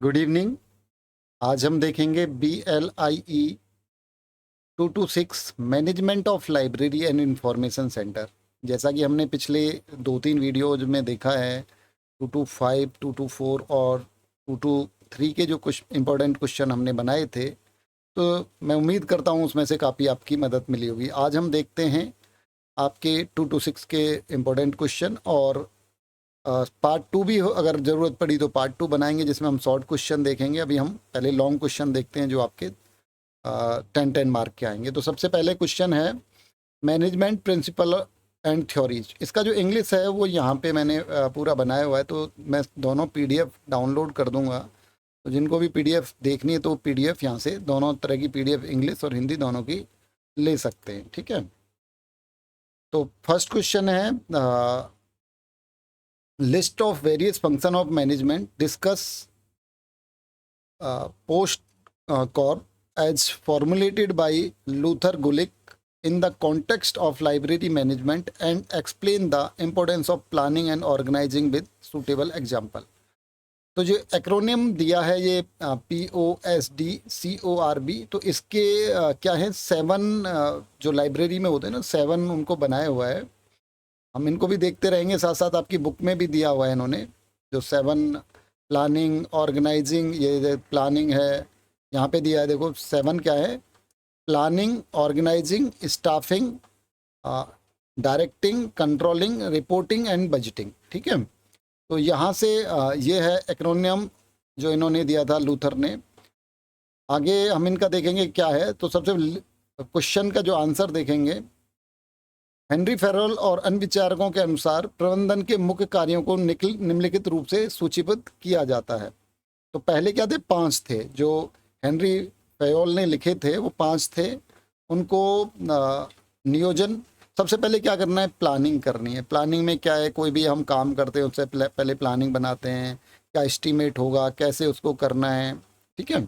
Good evening. आज हम देखेंगे BLIE 226 management of library and information centre. जैसा कि हमने पिछले 2-3 वीडियोज में देखा है, 225, 224 और 223 के जो कुछ इंपॉर्टेंट क्वेश्चन हमने बनाए थे, तो मैं उम्मीद करता हूँ उसमें से काफ़ी आपकी मदद मिली होगी। आज हम देखते हैं आपके 226 के इम्पोर्टेंट क्वेश्चन, और पार्ट 2 भी हो, अगर ज़रूरत पड़ी तो पार्ट 2 बनाएंगे जिसमें हम शॉर्ट क्वेश्चन देखेंगे। अभी हम पहले लॉन्ग क्वेश्चन देखते हैं जो आपके 10-10 मार्क के आएंगे। तो सबसे पहले क्वेश्चन है मैनेजमेंट प्रिंसिपल एंड थ्योरीज। इसका जो इंग्लिश है वो यहाँ पे मैंने पूरा बनाया हुआ है, तो मैं दोनों PDF डाउनलोड कर दूंगा। तो जिनको भी PDF देखनी है तो PDF यहाँ से दोनों तरह की PDF, इंग्लिश और हिंदी दोनों की ले सकते हैं, ठीक है। तो फर्स्ट क्वेश्चन है list of various function of management discuss POSDCORB as formulated by Luther Gulick in the context of library management and explain the importance of planning and organizing with suitable example। तो जो acromion दिया है ये POSDCORB, तो इसके क्या है 7 जो लाइब्रेरी में होते हैं ना, 7 उनको बनाया हुआ है। हम इनको भी देखते रहेंगे, साथ साथ आपकी बुक में भी दिया हुआ है इन्होंने जो 7 प्लानिंग ऑर्गेनाइजिंग, ये प्लानिंग है यहाँ पे दिया है। देखो 7 क्या है, planning, organising, staffing, directing, controlling, reporting and budgeting, ठीक है। तो यहाँ से ये है एक्रोनियम जो इन्होंने दिया था लूथर ने। आगे हम इनका देखेंगे क्या है। तो सबसे क्वेश्चन का जो आंसर देखेंगे, हेनरी फेरल और अन्य विचारकों के अनुसार प्रबंधन के मुख्य कार्यों को निम्नलिखित रूप से सूचीबद्ध किया जाता है। तो पहले क्या थे, 5 थे जो हेनरी फेयोल ने लिखे थे, वो 5 थे। उनको नियोजन, सबसे पहले क्या करना है, प्लानिंग करनी है। प्लानिंग में क्या है, कोई भी हम काम करते हैं उससे पहले प्लानिंग बनाते हैं, क्या एस्टीमेट होगा, कैसे उसको करना है, ठीक है,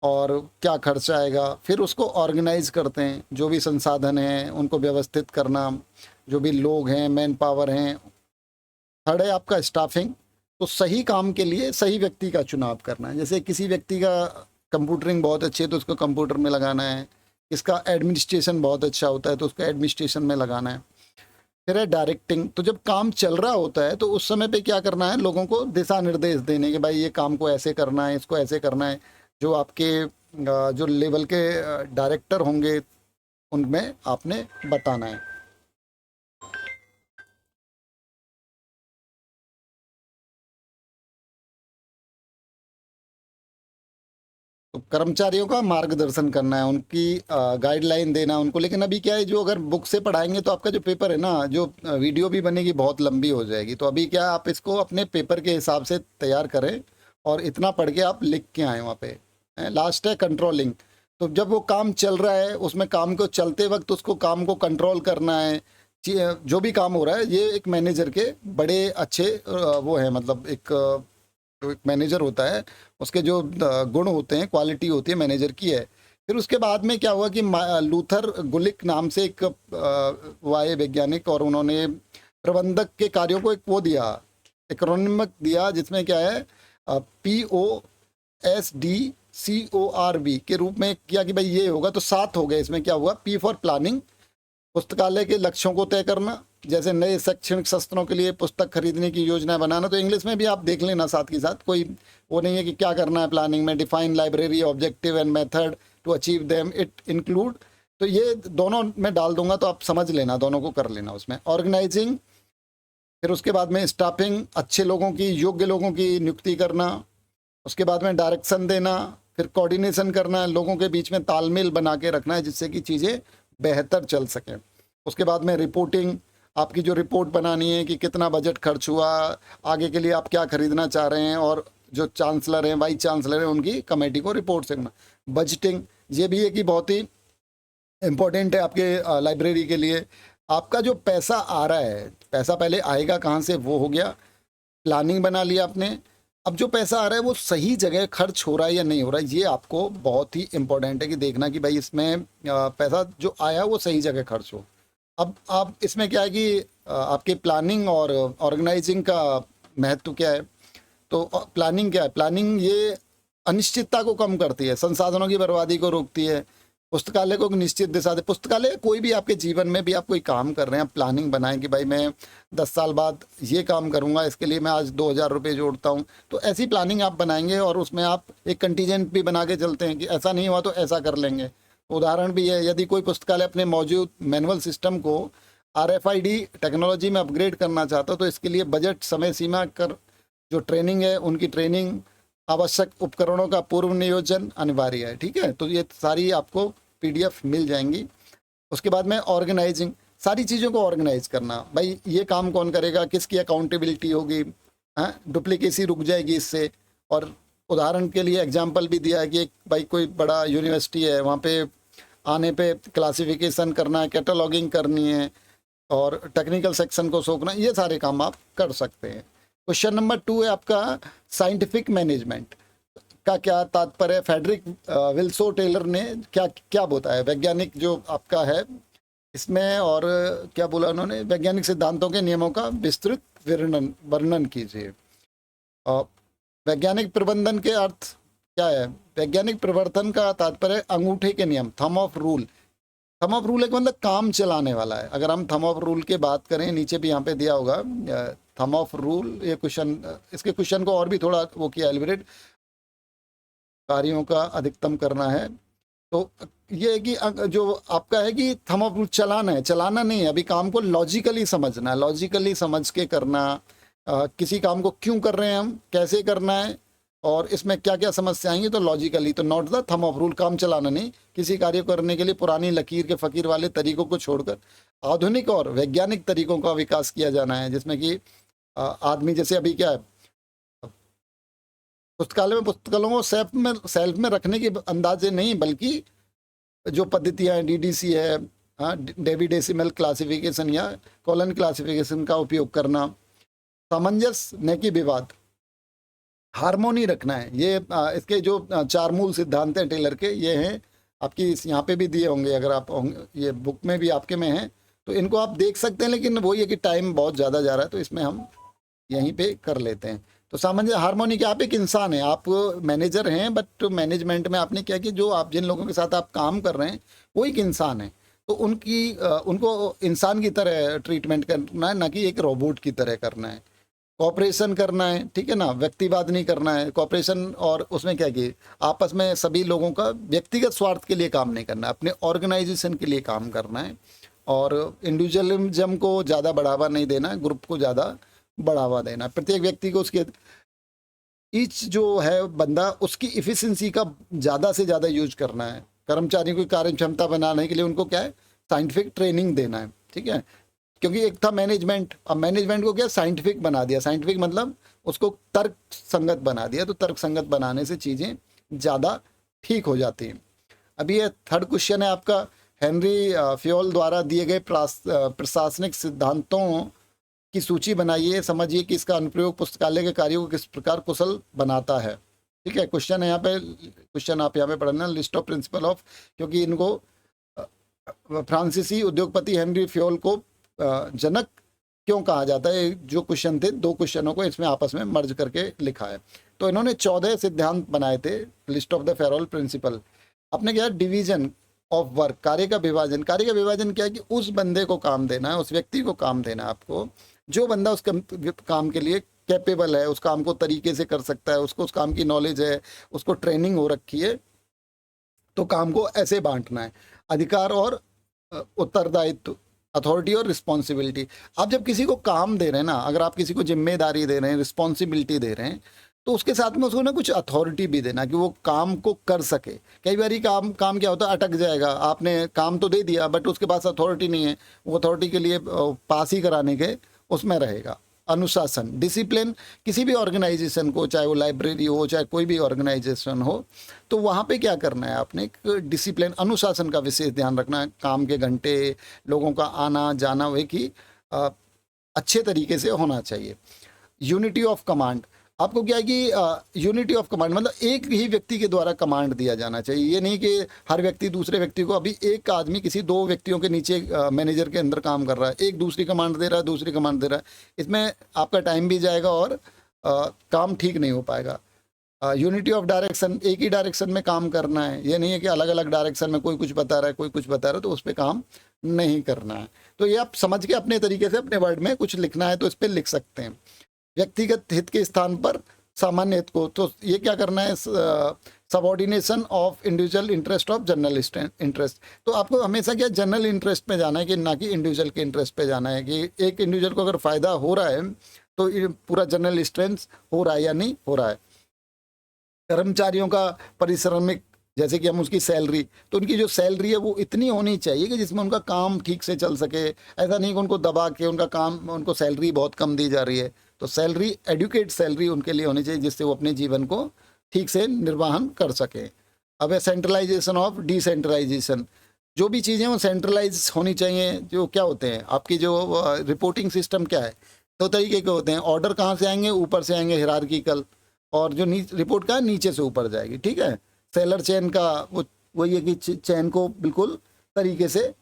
और क्या खर्चा आएगा। फिर उसको ऑर्गेनाइज करते हैं, जो भी संसाधन हैं उनको व्यवस्थित करना, जो भी लोग हैं, मैन पावर हैं। थर्ड है आपका स्टाफिंग, तो सही काम के लिए सही व्यक्ति का चुनाव करना है। जैसे किसी व्यक्ति का कंप्यूटरिंग बहुत अच्छी है तो उसको कंप्यूटर में लगाना है, इसका एडमिनिस्ट्रेशन बहुत अच्छा होता है तो उसको एडमिनिस्ट्रेशन में लगाना है। फिर है डायरेक्टिंग, तो जब काम चल रहा होता है तो उस समय पे क्या करना है, लोगों को दिशा निर्देश देने के, भाई ये काम को ऐसे करना है, इसको ऐसे करना है। जो आपके जो लेवल के डायरेक्टर होंगे उनमें आपने बताना है। तो कर्मचारियों का मार्गदर्शन करना है, उनकी गाइडलाइन देना उनको। लेकिन अभी क्या है, जो अगर बुक से पढ़ाएंगे तो आपका जो पेपर है ना, जो वीडियो भी बनेगी बहुत लंबी हो जाएगी। तो अभी क्या, आप इसको अपने पेपर के हिसाब से तैयार करें और इतना पढ़ के आप लिख के आए वहाँ पे। लास्ट है कंट्रोलिंग, तो जब वो काम चल रहा है उसमें काम को चलते वक्त उसको काम को कंट्रोल करना है। जो भी काम हो रहा है, ये एक मैनेजर के बड़े अच्छे वो है, मतलब एक जो एक मैनेजर होता है उसके जो गुण होते हैं, क्वालिटी होती है मैनेजर की है। फिर उसके बाद में क्या हुआ कि लूथर गुलिक नाम से एक वाय वैज्ञानिक, और उन्होंने प्रबंधक के कार्यों को एक वो दिया, एक्रोनिम दिया, जिसमें क्या है POSDCORB के रूप में किया कि भाई ये होगा। तो 7 हो गए। इसमें क्या हुआ, P फॉर प्लानिंग, पुस्तकालय के लक्ष्यों को तय करना, जैसे नए शैक्षणिक सत्रों के लिए पुस्तक खरीदने की योजना बनाना। तो इंग्लिश में भी आप देख लेना साथ के साथ, कोई वो नहीं है कि क्या करना है प्लानिंग में। Define library objective and method to achieve them, it include. तो ये दोनों मैं डाल दूंगा तो आप समझ लेना, दोनों को कर लेना उसमें। ऑर्गेनाइजिंग, फिर उसके बाद में स्टाफिंग, अच्छे लोगों की, योग्य लोगों की नियुक्ति करना। उसके बाद में डायरेक्शन देना, फिर कोऑर्डिनेशन करना, लोगों के बीच में तालमेल बना के रखना है जिससे कि चीज़ें बेहतर चल सकें। उसके बाद में रिपोर्टिंग, आपकी जो रिपोर्ट बनानी है कि कितना बजट खर्च हुआ, आगे के लिए आप क्या खरीदना चाह रहे हैं, और जो चांसलर हैं, वाइस चांसलर हैं, उनकी कमेटी को रिपोर्ट करना। बजटिंग, ये भी है कि बहुत ही इम्पोर्टेंट है आपके लाइब्रेरी के लिए। आपका जो पैसा आ रहा है, पैसा पहले आएगा कहाँ से, वो हो गया, प्लानिंग बना लिया आपने। अब जो पैसा आ रहा है वो सही जगह खर्च हो रहा है या नहीं हो रहा है, ये आपको बहुत ही इम्पोर्टेंट है कि देखना कि भाई इसमें पैसा जो आया वो सही जगह खर्च हो। अब आप इसमें क्या है कि आपके प्लानिंग और ऑर्गेनाइजिंग का महत्व क्या है। तो प्लानिंग क्या है? प्लानिंग ये अनिश्चितता को कम करती है, संसाधनों की बर्बादी को रोकती है, पुस्तकालय को एक निश्चित दिशा दे। पुस्तकालय कोई भी आपके जीवन में भी आप कोई काम कर रहे हैं, आप प्लानिंग बनाएं कि भाई मैं 10 साल बाद ये काम करूंगा, इसके लिए मैं आज 2000 रुपये जोड़ता हूं। तो ऐसी प्लानिंग आप बनाएंगे और उसमें आप एक कंटीजेंट भी बना के चलते हैं कि ऐसा नहीं हुआ तो ऐसा कर लेंगे। उदाहरण भी है, यदि कोई पुस्तकालय अपने मौजूद मैनुअल सिस्टम को RFID टेक्नोलॉजी में अपग्रेड करना चाहता हो तो इसके लिए बजट, समय सीमा कर जो ट्रेनिंग है उनकी ट्रेनिंग, आवश्यक उपकरणों का पूर्व नियोजन अनिवार्य है। ठीक है, तो ये सारी आपको PDF मिल जाएंगी। उसके बाद में ऑर्गेनाइजिंग, सारी चीज़ों को ऑर्गेनाइज करना, भाई ये काम कौन करेगा, किसकी अकाउंटेबिलिटी होगी, डुप्लीकेसी रुक जाएगी इससे। और उदाहरण के लिए एग्जाम्पल भी दिया है कि एक भाई कोई बड़ा यूनिवर्सिटी है, वहाँ पे आने पे क्लासिफिकेशन करना है, कैटलॉगिंग करनी है और टेक्निकल सेक्शन को सोखना, ये सारे काम आप कर सकते हैं। क्वेश्चन नंबर 2 है आपका साइंटिफिक मैनेजमेंट का क्या तात्पर्य है? फ्रेडरिक विल्सो टेलर ने क्या क्या बताया? वैज्ञानिक जो आपका है इसमें, और क्या बोला उन्होंने, वैज्ञानिक सिद्धांतों के नियमों का विस्तृत वर्णन कीजिए। और वैज्ञानिक प्रबंधन के अर्थ क्या है? वैज्ञानिक प्रवर्तन का तात्पर्य अंगूठे के नियम, thumb of rule. Thumb of rule एक मतलब काम चलाने वाला है। अगर हम थंब ऑफ रूल की बात करें, नीचे भी यहाँ पे दिया होगा थंब ऑफ रूल, ये क्वेश्चन, इसके क्वेश्चन को और भी थोड़ा वो किया, एलिब्रेट कार्यों का अधिकतम करना है। तो ये है कि जो आपका है कि थंब ऑफ रूल चलाना है, चलाना नहीं है, अभी काम को लॉजिकली समझना है, लॉजिकली समझ के करना। किसी काम को क्यों कर रहे हैं हम, कैसे करना है और इसमें क्या क्या समस्या आएंगी, तो लॉजिकली, तो not the thumb of rule, काम चलाना नहीं। किसी कार्य को करने के लिए पुरानी लकीर के फकीर वाले तरीकों को छोड़कर आधुनिक और वैज्ञानिक तरीकों का विकास किया जाना है, जिसमें कि आदमी, जैसे अभी क्या है, पुस्तकालय में पुस्तकों को सेल्फ में रखने के अंदाजे नहीं, बल्कि जो पद्धतियाँ हैं, DDC है, डेवी डेसिमल क्लासिफिकेशन या कॉलन क्लासिफिकेशन का उपयोग करना। सामंजस्य न कि विवाद, हारमोनी रखना है। ये इसके जो 4 मूल सिद्धांत हैं टेलर के, ये हैं आपकी यहाँ पे भी दिए होंगे, अगर आप ये बुक में भी आपके में हैं तो इनको आप देख सकते हैं। लेकिन वही है कि टाइम बहुत ज़्यादा जा रहा है तो इसमें हम यहीं पे कर लेते हैं। तो सामंजस्य, हारमोनी, कि आप एक इंसान हैं, आप मैनेजर हैं, बट मैनेजमेंट में आपने क्या कि जो आप जिन लोगों के साथ आप काम कर रहे हैं वो एक इंसान है, तो उनको इंसान की तरह ट्रीटमेंट करना है, ना कि एक रोबोट की तरह करना है। कॉपरेशन करना है, ठीक है ना, व्यक्तिवाद नहीं करना है कॉपरेशन। और उसमें क्या कि आपस में सभी लोगों का व्यक्तिगत स्वार्थ के लिए काम नहीं करना है, अपने ऑर्गेनाइजेशन के लिए काम करना है। और इंडिविजुअलिज्म को ज़्यादा बढ़ावा नहीं देना है, ग्रुप को ज़्यादा बढ़ावा देना है। प्रत्येक व्यक्ति को उसके ईच जो है बंदा, उसकी इफ़िशिएंसी का ज़्यादा से ज़्यादा यूज करना है। कर्मचारियों की कार्य क्षमता बनाने के लिए उनको क्या है, साइंटिफिक ट्रेनिंग देना है। ठीक है, क्योंकि एक था मैनेजमेंट, अब मैनेजमेंट को क्या साइंटिफिक बना दिया। साइंटिफिक मतलब उसको तर्क संगत बना दिया, तो तर्क संगत बनाने से चीज़ें ज़्यादा ठीक हो जाती हैं। अभी ये 3rd क्वेश्चन है आपका, हेनरी फ्योल द्वारा दिए गए प्रशासनिक सिद्धांतों की सूची बनाइए, समझिए कि इसका अनुप्रयोग पुस्तकालय के कार्यों को किस प्रकार कुशल बनाता है। ठीक है, क्वेश्चन है यहाँ पे, क्वेश्चन आप यहाँ पे पढ़ना, लिस्ट ऑफ प्रिंसिपल ऑफ, क्योंकि इनको फ्रांसीसी उद्योगपति हेनरी फ्योल को जनक क्यों कहा जाता है, जो क्वेश्चन थे 2 क्वेश्चनों को इसमें आपस में मर्ज करके लिखा है। तो इन्होंने 14 सिद्धांत बनाए थे, list of the Fayol principle. आपने क्या, डिवीजन ऑफ वर्क, कार्य का विभाजन। कार्य का विभाजन क्या है कि उस बंदे को काम देना है, उस व्यक्ति को काम देना है आपको, जो बंदा उस काम के लिए कैपेबल है, उस काम को तरीके से कर सकता है, उसको उस काम की नॉलेज है, उसको ट्रेनिंग हो रखी है, तो काम को ऐसे बांटना है। अधिकार और उत्तरदायित्व, अथॉरिटी और रिस्पॉन्सिबिलिटी। आप जब किसी को काम दे रहे हैं ना, अगर आप किसी को जिम्मेदारी दे रहे हैं, रिस्पॉन्सिबिलिटी दे रहे हैं, तो उसके साथ में उसको ना कुछ अथॉरिटी भी देना कि वो काम को कर सके। कई बार काम क्या होता है, अटक जाएगा। आपने काम तो दे दिया बट उसके पास अथॉरिटी नहीं है, वो अथॉरिटी के लिए पास ही कराने के उसमें रहेगा। अनुशासन, डिसिप्लिन, किसी भी ऑर्गेनाइजेशन को, चाहे वो लाइब्रेरी हो, चाहे कोई भी ऑर्गेनाइजेशन हो, तो वहाँ पे क्या करना है, आपने एक डिसिप्लिन, अनुशासन का विशेष ध्यान रखना है। काम के घंटे, लोगों का आना जाना, वही कि अच्छे तरीके से होना चाहिए। यूनिटी ऑफ कमांड, आपको क्या है कि यूनिटी ऑफ कमांड मतलब एक ही व्यक्ति के द्वारा कमांड दिया जाना चाहिए। ये नहीं कि हर व्यक्ति दूसरे व्यक्ति को, अभी एक आदमी किसी 2 व्यक्तियों के नीचे मैनेजर के अंदर काम कर रहा है, एक दूसरी कमांड दे रहा है, दूसरी कमांड दे रहा है, इसमें आपका टाइम भी जाएगा और काम ठीक नहीं हो पाएगा। यूनिटी ऑफ डायरेक्शन, एक ही डायरेक्शन में काम करना है, ये नहीं है कि अलग अलग डायरेक्शन में कोई कुछ बता रहा है कोई कुछ बता रहा है, तो उस पर काम नहीं करना है। तो ये आप समझ के अपने तरीके से अपने वर्ड में कुछ लिखना है तो इस पर लिख सकते हैं। व्यक्तिगत हित के स्थान पर सामान्य हित को, तो ये क्या करना है, subordination of individual interest of general interest. तो आपको हमेशा क्या जनरल इंटरेस्ट पे जाना है कि ना कि इंडिविजुअल के इंटरेस्ट पे जाना है, कि एक इंडिविजुअल को अगर फायदा हो रहा है तो ये पूरा जनरल इंटरेस्ट हो रहा है या नहीं हो रहा है। कर्मचारियों का पारिश्रमिक, जैसे कि हम उसकी सैलरी, तो उनकी जो सैलरी है वो इतनी होनी चाहिए कि जिसमें उनका काम ठीक से चल सके। ऐसा नहीं कि उनको दबा के उनका काम, उनको सैलरी बहुत कम दी जा रही है। तो सैलरी, एडुकेट सैलरी उनके लिए होनी चाहिए जिससे वो अपने जीवन को ठीक से निर्वाहन कर सके। अब है सेंट्रलाइजेशन ऑफ डिसेंट्रलाइजेशन, जो भी चीज़ें वो सेंट्रलाइज होनी चाहिए। जो क्या होते हैं आपकी जो रिपोर्टिंग सिस्टम क्या है, दो तरीके के होते हैं। ऑर्डर कहाँ से आएंगे, ऊपर से आएंगे हिरार्किकल, और जो रिपोर्ट का नीचे से ऊपर जाएगी, ठीक है। सेलर चेन का वो ये कि चेन को बिल्कुल तरीके से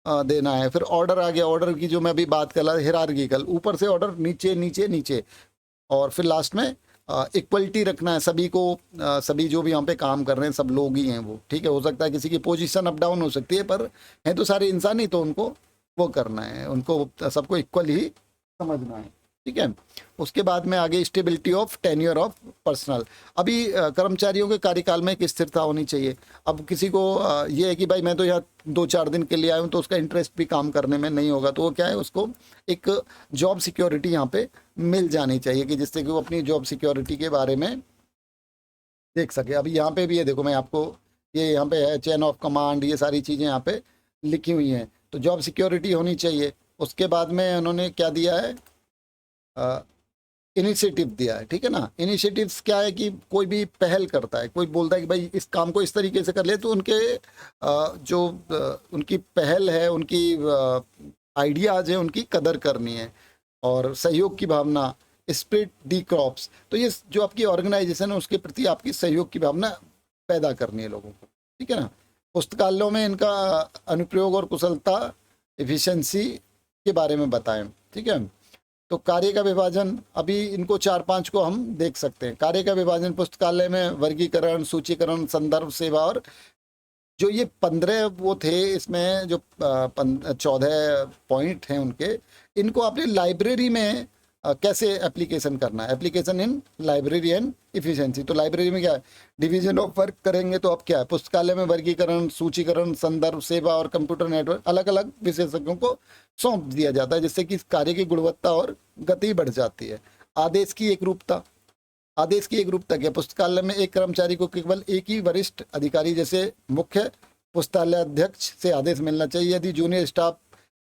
देना है। फिर ऑर्डर आ गया, ऑर्डर की जो मैं अभी बात कर रहा, हिरार्किकल, ऊपर से ऑर्डर, नीचे नीचे नीचे, और फिर लास्ट में इक्वलिटी रखना है सभी को। सभी जो भी यहाँ पे काम कर रहे हैं सब लोग ही हैं वो, ठीक है। हो सकता है किसी की पोजीशन अप डाउन हो सकती है, पर हैं तो सारे इंसान ही, तो उनको वो करना है, उनको सबको इक्वल ही समझना है, ठीक है। उसके बाद में आगे stability of tenure of personal. अभी कर्मचारियों के कार्यकाल में एक स्थिरता होनी चाहिए। अब किसी को ये है कि भाई मैं तो यहाँ 2-4 दिन के लिए आया हूँ, तो उसका इंटरेस्ट भी काम करने में नहीं होगा, तो वो क्या है, उसको एक जॉब सिक्योरिटी यहाँ पे मिल जानी चाहिए, कि जिससे कि वो अपनी जॉब सिक्योरिटी के बारे में देख सके। अभी यहाँ पे भी है, देखो मैं आपको, ये यहाँ पे है चेन ऑफ कमांड, ये सारी चीज़ें यहाँ पे लिखी हुई हैं। तो जॉब सिक्योरिटी होनी चाहिए। उसके बाद में उन्होंने क्या दिया है, इनिशिएटिव दिया है, ठीक है ना। इनिशिएटिव्स क्या है कि कोई भी पहल करता है, कोई बोलता है कि भाई इस काम को इस तरीके से कर ले, तो उनके उनकी पहल है, उनकी आइडियाज़ है, उनकी कदर करनी है। और सहयोग की भावना, स्प्रिट दी क्रॉप्स, तो ये जो आपकी ऑर्गेनाइजेशन है उसके प्रति आपकी सहयोग की भावना पैदा करनी है लोगों को, ठीक है ना। पुस्तकालयों में इनका अनुप्रयोग और कुशलता, एफिशिएंसी के बारे में बताएं, ठीक है। तो कार्य का विभाजन, अभी इनको 4-5 को हम देख सकते हैं। कार्य का विभाजन पुस्तकालय में वर्गीकरण, सूचीकरण, संदर्भ सेवा, और जो ये 15 वो थे, इसमें जो 14 पॉइंट हैं उनके, इनको आपने लाइब्रेरी में कैसे एप्लीकेशन करना है, application in library and efficiency. तो लाइब्रेरी में क्या है, डिवीजन ऑफ वर्क करेंगे, तो अब क्या है, पुस्तकालय में वर्गीकरण, सूचीकरण, संदर्भ सेवा और कंप्यूटर नेटवर्क अलग अलग विशेषज्ञों को सौंप दिया जाता है, जिससे कि कार्य की गुणवत्ता और गति बढ़ जाती है। आदेश की एकरूपता, आदेश की एकरूपता क्या, पुस्तकालय में एक कर्मचारी को केवल एक ही वरिष्ठ अधिकारी जैसे मुख्य पुस्तकालय अध्यक्ष से आदेश मिलना चाहिए। यदि जूनियर स्टाफ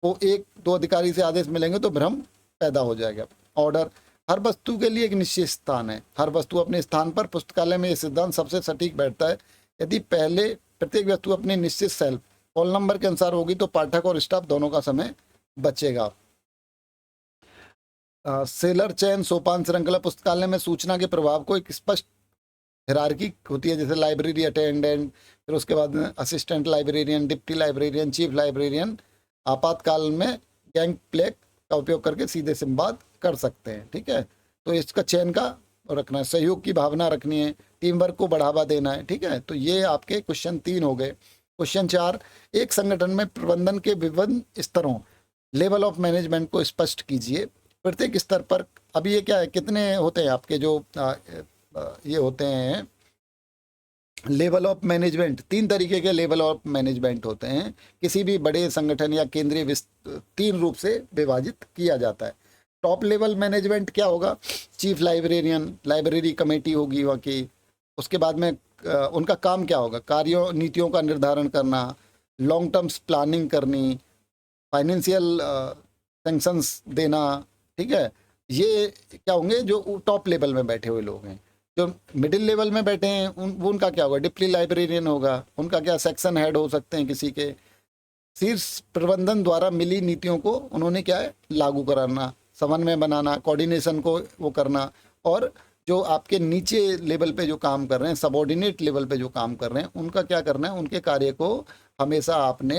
को 1-2 अधिकारी से आदेश मिलेंगे तो भ्रम पैदा हो जाएगा। ऑर्डर, हर वस्तु के लिए एक निश्चित स्थान है, हर वस्तु अपने स्थान पर। पुस्तकालय में यह सिद्धांत सबसे सटीक बैठता है। यदि पहले प्रत्येक वस्तु अपने निश्चित सेल कॉल नंबर के अनुसार होगी तो पाठक और स्टाफ दोनों का समय बचेगा। सेलर चैन, सोपान श्रृंखला, पुस्तकालय में सूचना के प्रभाव को एक स्पष्ट हिरार्की होती है, जैसे लाइब्रेरी अटेंडेंट, फिर उसके बाद assistant librarian, deputy librarian, chief librarian. आपातकाल में गैंग प्लेग का उपयोग करके सीधे संवाद कर सकते हैं, ठीक है। तो इसका चयन का रखना है, सहयोग की भावना रखनी है, टीम वर्क को बढ़ावा देना है, ठीक है। तो ये आपके क्वेश्चन 3 हो गए। क्वेश्चन 4, एक संगठन में प्रबंधन के विभिन्न स्तरों, लेवल ऑफ मैनेजमेंट को स्पष्ट कीजिए। प्रत्येक स्तर पर, अभी ये क्या है, कितने होते हैं आपके जो ये होते हैं लेवल ऑफ मैनेजमेंट, 3 तरीके के लेवल ऑफ मैनेजमेंट होते हैं। किसी भी बड़े संगठन या केंद्रीय 3 रूप से विभाजित किया जाता है। टॉप लेवल मैनेजमेंट क्या होगा, चीफ लाइब्रेरियन, लाइब्रेरी कमेटी होगी वहाँ की। उसके बाद में उनका काम क्या होगा, कार्यों नीतियों का निर्धारण करना, लॉन्ग टर्म्स प्लानिंग करनी, फाइनेंशियल सैंक्शंस देना, ठीक है। ये क्या होंगे, जो टॉप लेवल में बैठे हुए लोग हैं। जो मिडिल लेवल में बैठे हैं वो उनका क्या होगा, डिप्टी लाइब्रेरियन होगा, उनका क्या सेक्शन हेड हो सकते हैं किसी के। शीर्ष प्रबंधन द्वारा मिली नीतियों को उन्होंने क्या है लागू कराना, समन्वय बनाना, कोऑर्डिनेशन को वो करना। और जो आपके नीचे लेवल पे जो काम कर रहे हैं, सबऑर्डिनेट लेवल पे जो काम कर रहे हैं, उनका क्या करना है, उनके कार्य को हमेशा आपने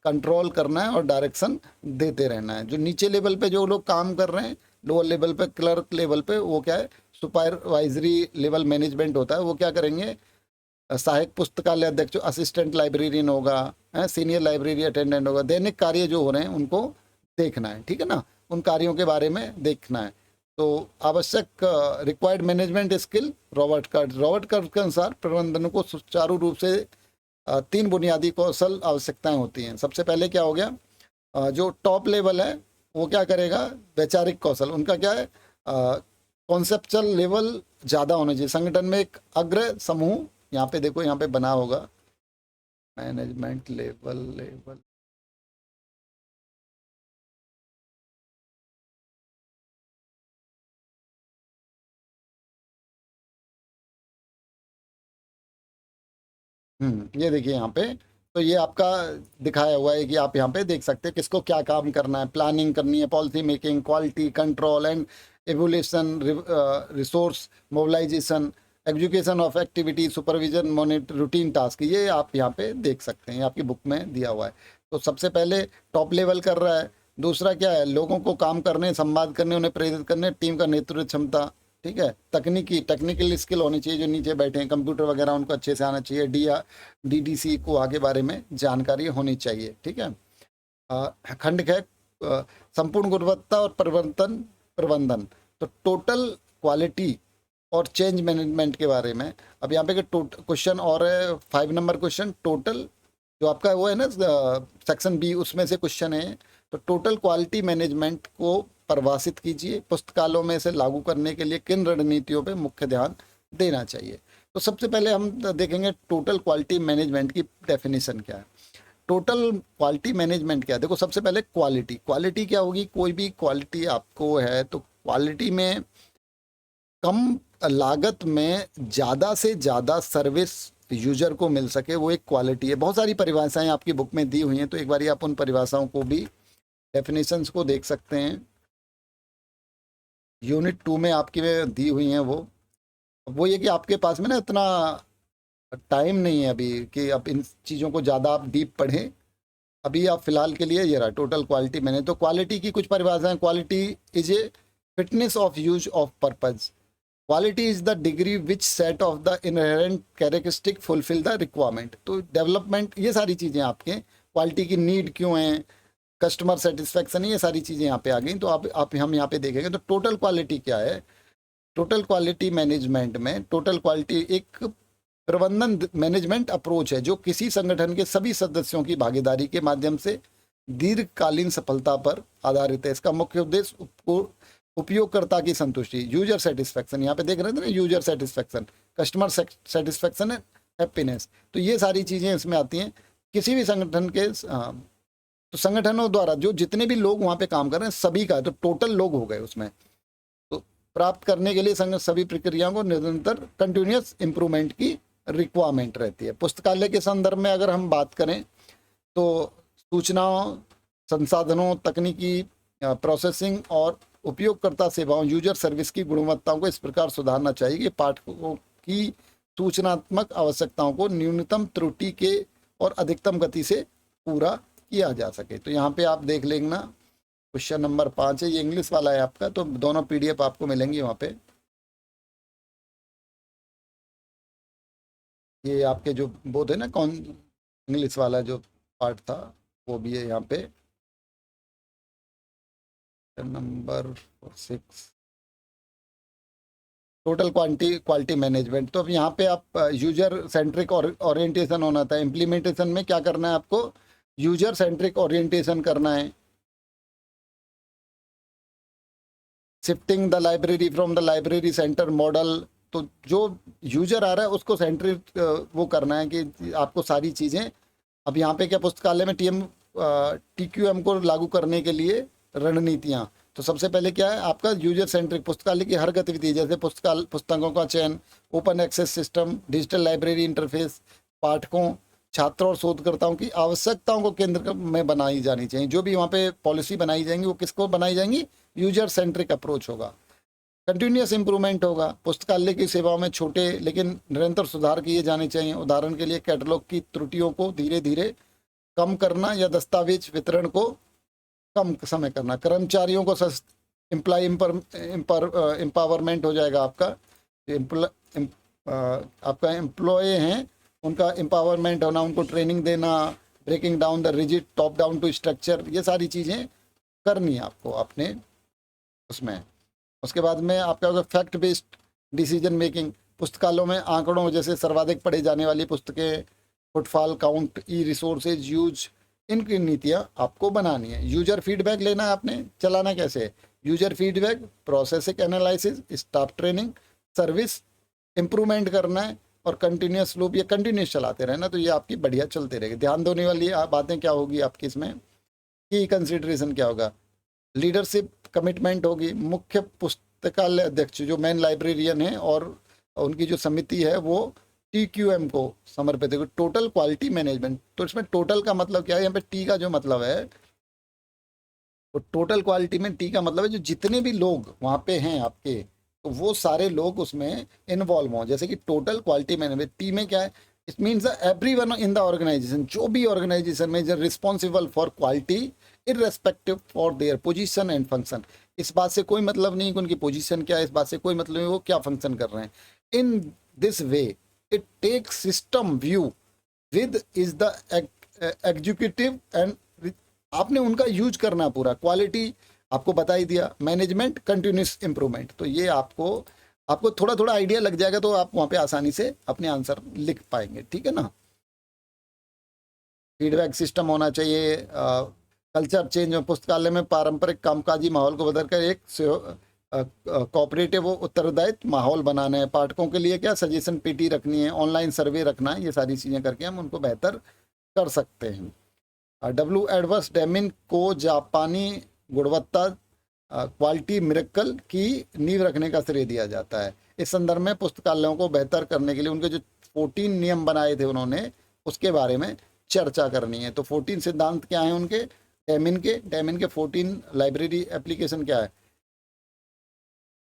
कंट्रोल करना है और डायरेक्शन देते रहना है। जो नीचे लेवल पे जो लोग काम कर रहे हैं, लोअर लेवल पे, क्लर्क लेवल पे, वो क्या है सुपरवाइजरी लेवल मैनेजमेंट होता है वो क्या करेंगे, सहायक पुस्तकालय अध्यक्ष, असिस्टेंट लाइब्रेरियन होगा, सीनियर लाइब्रेरी अटेंडेंट होगा, दैनिक कार्य जो हो रहे हैं उनको देखना है, ठीक है ना, उन कार्यों के बारे में देखना है। तो आवश्यक required management skill Robert curve के अनुसार प्रबंधन को सुचारू रूप से 3 बुनियादी कौशल आवश्यकताएं होती हैं। सबसे पहले क्या हो गया, जो टॉप लेवल है वो क्या करेगा, वैचारिक कौशल, उनका क्या है, कॉन्सेप्चुअल लेवल ज़्यादा होना चाहिए। संगठन में एक अग्र समूह, यहाँ पे देखो यहाँ पे बना होगा मैनेजमेंट लेवल ये देखिए यहाँ पे, तो ये आपका दिखाया हुआ है कि आप यहाँ पे देख सकते हैं किसको क्या काम करना है, प्लानिंग करनी है, policy making, quality control and evolution, resource mobilisation, execution of activity, supervision, monitor, routine task, ये आप यहाँ पे देख सकते हैं, आपकी बुक में दिया हुआ है। तो सबसे पहले टॉप लेवल कर रहा है, दूसरा क्या है, लोगों को काम करने, संवाद करने, उन्हें प्रेरित करने, टीम का नेतृत्व क्षमता, ठीक है, टेक्निकल स्किल होनी चाहिए, जो नीचे बैठे हैं कंप्यूटर वगैरह उनको अच्छे से आना चाहिए, डीडीसी को आगे बारे में जानकारी होनी चाहिए, ठीक है। खंड है संपूर्ण गुणवत्ता और प्रबंधन, तो टोटल क्वालिटी और चेंज मैनेजमेंट के बारे में। अब यहाँ पे क्वेश्चन और 5 नंबर क्वेश्चन, टोटल जो आपका वो है ना सेक्शन बी, उसमें से क्वेश्चन है, तो टोटल क्वालिटी मैनेजमेंट को परिभाषित कीजिए, पुस्तकालयों में से लागू करने के लिए किन रणनीतियों पे मुख्य ध्यान देना चाहिए। तो सबसे पहले हम देखेंगे टोटल क्वालिटी मैनेजमेंट की डेफिनेशन क्या है। टोटल क्वालिटी मैनेजमेंट क्या है, देखो सबसे पहले क्वालिटी क्या होगी, कोई भी क्वालिटी आपको है तो क्वालिटी में कम लागत में ज़्यादा से ज़्यादा सर्विस यूजर को मिल सके, वो एक क्वालिटी है। बहुत सारी परिभाषाएं आपकी बुक में दी हुई हैं, तो एक बार आप उन परिभाषाओं को भी, डेफिनेशंस को देख सकते हैं, यूनिट 2 में आपकी में दी हुई हैं। वो ये कि आपके पास में ना इतना टाइम नहीं है अभी कि आप इन चीज़ों को ज़्यादा आप डीप पढ़ें, अभी आप फिलहाल के लिए ये रहा टोटल क्वालिटी मैंने। तो क्वालिटी की कुछ परिभाषाएं, quality is a fitness of use of purpose, quality is the degree which set of the inherent characteristic fulfil the requirement. तो डेवलपमेंट, ये सारी चीज़ें आपके क्वालिटी की नीड क्यों हैं, कस्टमर सेटिस्फैक्शन, ये सारी चीज़ें यहाँ पे आ गई। तो आप हम यहाँ पे देखेंगे तो टोटल क्वालिटी क्या है। टोटल क्वालिटी मैनेजमेंट में टोटल क्वालिटी एक प्रबंधन मैनेजमेंट अप्रोच है जो किसी संगठन के सभी सदस्यों की भागीदारी के माध्यम से दीर्घकालीन सफलता पर आधारित है। इसका मुख्य उद्देश्य उपयोगकर्ता की संतुष्टि, यूजर सेटिस्फैक्शन, यहाँ पे देख रहे थे ना, user satisfaction, customer satisfaction, happiness, तो ये सारी चीज़ें इसमें आती हैं। किसी भी संगठन के तो संगठनों द्वारा जो जितने भी लोग वहाँ पे काम कर रहे हैं सभी का, तो टोटल लोग हो गए उसमें, तो प्राप्त करने के लिए सभी प्रक्रियाओं को निरंतर कंटिन्यूअस इम्प्रूवमेंट की रिक्वायरमेंट रहती है। पुस्तकालय के संदर्भ में अगर हम बात करें तो सूचनाओं, संसाधनों, तकनीकी प्रोसेसिंग और उपयोगकर्ता सेवाओं, यूजर सर्विस की गुणवत्ताओं को इस प्रकार सुधारना चाहिए कि पाठकों की सूचनात्मक आवश्यकताओं को न्यूनतम त्रुटि के और अधिकतम गति से पूरा किया जा सके। तो यहाँ पे आप देख लेंगे ना, क्वेश्चन नंबर 5 है, ये इंग्लिश वाला है आपका, तो दोनों PDF आपको मिलेंगी वहाँ पे। ये आपके जो बोध है ना, कौन इंग्लिश वाला जो पार्ट था वो भी है यहाँ पे, नंबर 6, टोटल क्वालिटी मैनेजमेंट। तो अब यहाँ पे आप यूजर सेंट्रिक ओरिएंटेशन होना था। इम्प्लीमेंटेशन में क्या करना है आपको, यूजर सेंट्रिक ओरिएंटेशन करना है। Shifting the library from the library centre model, तो जो यूजर आ रहा है उसको सेंट्रिक वो करना है कि आपको सारी चीज़ें, अब यहाँ पे क्या पुस्तकालय में TQM को लागू करने के लिए रणनीतियाँ, तो सबसे पहले क्या है आपका यूजर सेंट्रिक पुस्तकालय की हर गतिविधि, जैसे पुस्तकों का चयन, open access system, digital library interface, पाठकों, छात्रों और शोधकर्ताओं की आवश्यकताओं को केंद्र में बनाई जानी चाहिए। जो भी वहाँ पे पॉलिसी बनाई जाएंगी वो किसको बनाई जाएंगी, यूजर सेंट्रिक अप्रोच होगा। कंटिन्यूअस इंप्रूवमेंट होगा, पुस्तकालय की सेवाओं में छोटे लेकिन निरंतर सुधार किए जाने चाहिए। उदाहरण के लिए कैटलॉग की त्रुटियों को धीरे धीरे कम करना या दस्तावेज वितरण को कम समय करना, कर्मचारियों को एम्प्लॉय एम्पावरमेंट हो जाएगा आपका। आपका एम्प्लॉय हैं उनका एम्पावरमेंट होना, उनको ट्रेनिंग देना, breaking down the rigid top down to structure, ये सारी चीज़ें करनी है आपको अपने उसमें। उसके बाद में आपका होगा फैक्ट बेस्ड डिसीजन मेकिंग। पुस्तकालयों में आंकड़ों जैसे सर्वाधिक पढ़ी जाने वाली पुस्तकें, फुटफॉल काउंट, ई रिसोर्सेज यूज, इनकी नीतियाँ आपको बनानी है। यूजर फीडबैक लेना है आपने, चलाना कैसे है, user feedback, processing analysis, staff training, service improvement करना है, और कंटिन्यूस लूप, ये कंटिन्यूस चलाते रहना, तो ये आपकी बढ़िया चलते रहेगी। ध्यान देने वाली बातें क्या होगी आपकी इसमें, की कंसिडरेशन क्या होगा, लीडरशिप कमिटमेंट होगी। मुख्य पुस्तकालय अध्यक्ष जो मेन लाइब्रेरियन है और उनकी जो समिति है वो TQM को समर्पित है, टोटल क्वालिटी मैनेजमेंट। तो इसमें टोटल का मतलब क्या है, यहाँ पे टी का जो मतलब है, तो टोटल क्वालिटी में टी का मतलब है जो जितने भी लोग वहाँ पे हैं आपके, तो वो सारे लोग उसमें इन्वॉल्व हों। जैसे कि टोटल क्वालिटी मैनेजमेंट, टी में क्या है, it means everyone in the organisation, जो भी ऑर्गेनाइजेशन में is responsible for quality irrespective for their position and function. इस बात से कोई मतलब नहीं कि उनकी पोजीशन क्या है, इस बात से कोई मतलब नहीं वो क्या फंक्शन कर रहे हैं। In this way it tech system view with is the executive and, आपने उनका यूज करना पूरा। क्वालिटी आपको बता ही दिया, मैनेजमेंट, कंटिन्यूस इंप्रूवमेंट। तो ये आपको आपको थोड़ा थोड़ा आइडिया लग जाएगा, तो आप वहाँ पे आसानी से अपने आंसर लिख पाएंगे, ठीक है ना। फीडबैक सिस्टम होना चाहिए, कल्चर चेंज में पुस्तकालय में पारंपरिक कामकाजी माहौल को बदलकर एक कोऑपरेटिव उत्तरदायित्व माहौल बनाना है। पाठकों के लिए क्या सजेशन पेटी रखनी है, ऑनलाइन सर्वे रखना है, ये सारी चीज़ें करके हम उनको बेहतर कर सकते हैं। डब्ल्यू एडवर्स डेमिन को जापानी गुणवत्ता क्वालिटी मिरेकल की नींव रखने का श्रेय दिया जाता है। इस संदर्भ में पुस्तकालयों को बेहतर करने के लिए उनके जो 14 नियम बनाए थे उन्होंने, उसके बारे में चर्चा करनी है। तो 14 सिद्धांत क्या है उनके, डेमिन के 14 लाइब्रेरी एप्लीकेशन क्या है,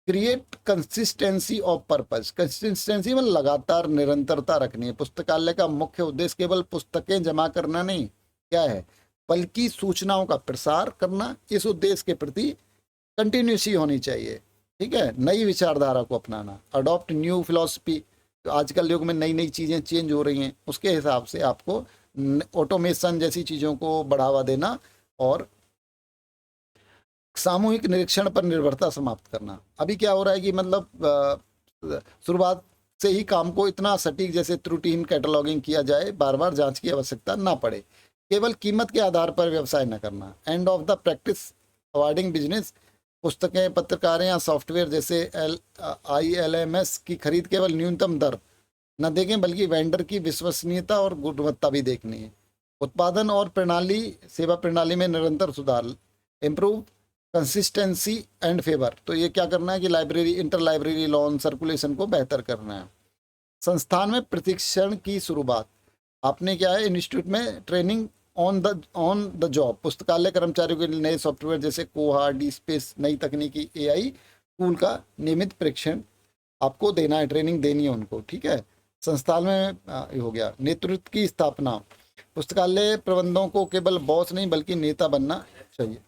create consistency of purpose. Consistency में लगातार निरंतरता रखनी है। पुस्तकालय का मुख्य उद्देश्य केवल पुस्तकें जमा करना नहीं क्या है, बल्कि सूचनाओं का प्रसार करना। इस उद्देश्य के प्रति कंटिन्यूसी होनी चाहिए, ठीक है। नई विचारधारा को अपनाना, अडॉप्ट न्यू फिलॉसफी। तो आजकल युग में नई नई चीज़ें चेंज हो रही हैं, उसके हिसाब से आपको ऑटोमेशन जैसी चीज़ों को बढ़ावा देना, और सामूहिक निरीक्षण पर निर्भरता समाप्त करना। अभी क्या हो रहा है कि मतलब शुरुआत से ही काम को इतना सटीक जैसे त्रुटिहीन कैटलॉगिंग किया जाए, बार बार जांच की आवश्यकता ना पड़े, केवल कीमत के आधार पर व्यवसाय न करना। End of the practice awarding business, पुस्तकें, पत्रकारें या सॉफ्टवेयर जैसे ILMS की खरीद केवल न्यूनतम दर न देखें, बल्कि वेंडर की विश्वसनीयता और गुणवत्ता भी देखनी है। उत्पादन और प्रणाली, सेवा प्रणाली में निरंतर सुधार, इम्प्रूव कंसिस्टेंसी एंड फेवर। तो ये क्या करना है कि library, inter library loan circulation को बेहतर करना है। संस्थान में प्रशिक्षण की शुरुआत, आपने क्या है इंस्टीट्यूट में ट्रेनिंग ऑन द जॉब। पुस्तकालय कर्मचारियों के लिए नए सॉफ्टवेयर जैसे कोहा, डी स्पेस, नई तकनीकी, AI टूल का नियमित प्रशिक्षण आपको देना है, ट्रेनिंग देनी है उनको, ठीक है। संस्थान में हो गया नेतृत्व की स्थापना। पुस्तकालय प्रबंधकों को केवल बॉस नहीं बल्कि नेता बनना चाहिए।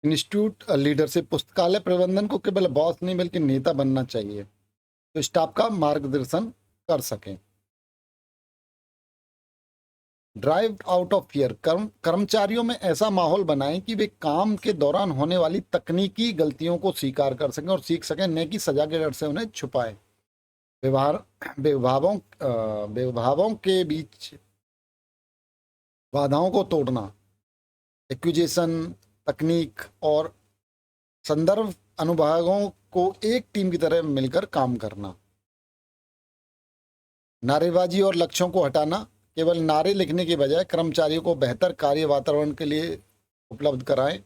इंस्टीट्यूट लीडरशिप, पुस्तकालय प्रबंधन को केवल बॉस नहीं बल्कि नेता बनना चाहिए, तो स्टाफ का मार्गदर्शन कर सकें। ड्राइव आउट ऑफ फियर, कर्मचारियों में ऐसा माहौल बनाएं कि वे काम के दौरान होने वाली तकनीकी गलतियों को स्वीकार कर सकें और सीख सकें, न कि सजा के डर से उन्हें छुपाएं। विभावों के बीच बाधाओं को तोड़ना, एक्विजिशन, तकनीक और संदर्भ अनुभागों को एक टीम की तरह मिलकर काम करना। नारेबाजी और लक्ष्यों को हटाना, केवल नारे लिखने के बजाय कर्मचारियों को बेहतर कार्य वातावरण के लिए उपलब्ध कराएं।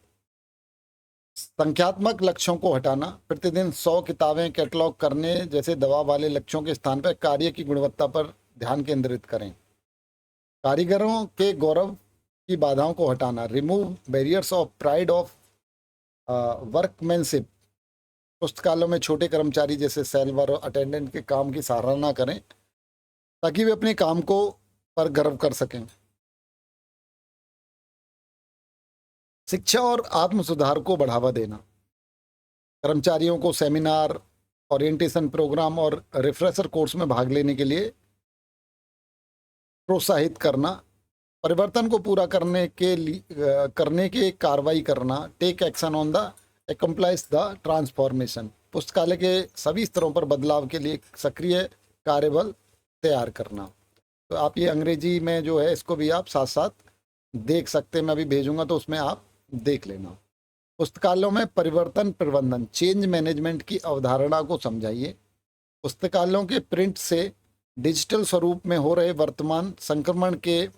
संख्यात्मक लक्ष्यों को हटाना, प्रतिदिन 100 किताबें कैटलॉग करने जैसे दबाव वाले लक्ष्यों के स्थान पर कार्य की गुणवत्ता पर ध्यान केंद्रित करें। कारीगरों के गौरव की बाधाओं को हटाना, remove barriers of pride of workmanship. पुस्तकालयों में छोटे कर्मचारी जैसे सेल्वर और अटेंडेंट के काम की सराहना करें ताकि वे अपने काम को पर गर्व कर सकें। शिक्षा और आत्म सुधार को बढ़ावा देना, कर्मचारियों को सेमिनार, ओरिएंटेशन प्रोग्राम और रिफ्रेशर कोर्स में भाग लेने के लिए प्रोत्साहित करना, परिवर्तन को पूरा करने के कार्रवाई करना, take action on the employees the transformation, पुस्तकालय के सभी स्तरों पर बदलाव के लिए सक्रिय कार्यबल तैयार करना। तो आप ये अंग्रेजी में जो है इसको भी आप साथ साथ देख सकते हैं, मैं अभी भेजूंगा तो उसमें आप देख लेना। पुस्तकालयों में परिवर्तन प्रबंधन, चेंज मैनेजमेंट की अवधारणा को समझाइए। पुस्तकालयों के प्रिंट से डिजिटल स्वरूप में हो रहे वर्तमान संक्रमण के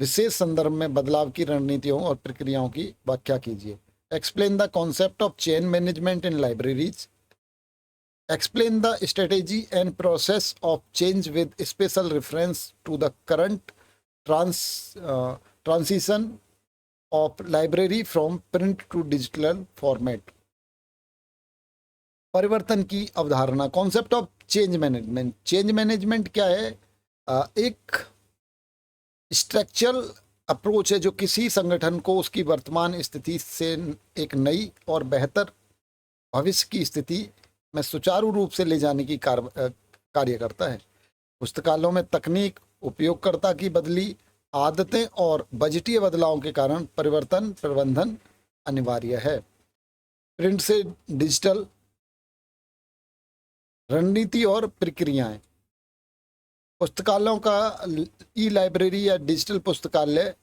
विशेष संदर्भ में बदलाव की रणनीतियों और प्रक्रियाओं की व्याख्या कीजिए। Explain the concept of change management in libraries. Explain the strategy and process of change with special reference to the current transition of library from print to digital format. परिवर्तन की अवधारणा, concept of change management. Change management क्या है? एक structural approach है जो किसी संगठन को उसकी वर्तमान स्थिति से एक नई और बेहतर भविष्य की स्थिति में सुचारू रूप से ले जाने की कार्य करता है। पुस्तकालयों में तकनीक, उपयोगकर्ता की बदली आदतें और बजटीय बदलावों के कारण परिवर्तन प्रबंधन अनिवार्य है। प्रिंट से डिजिटल, रणनीति और प्रक्रियाएं। पुस्तकालयों का ई लाइब्रेरी या डिजिटल पुस्तकालय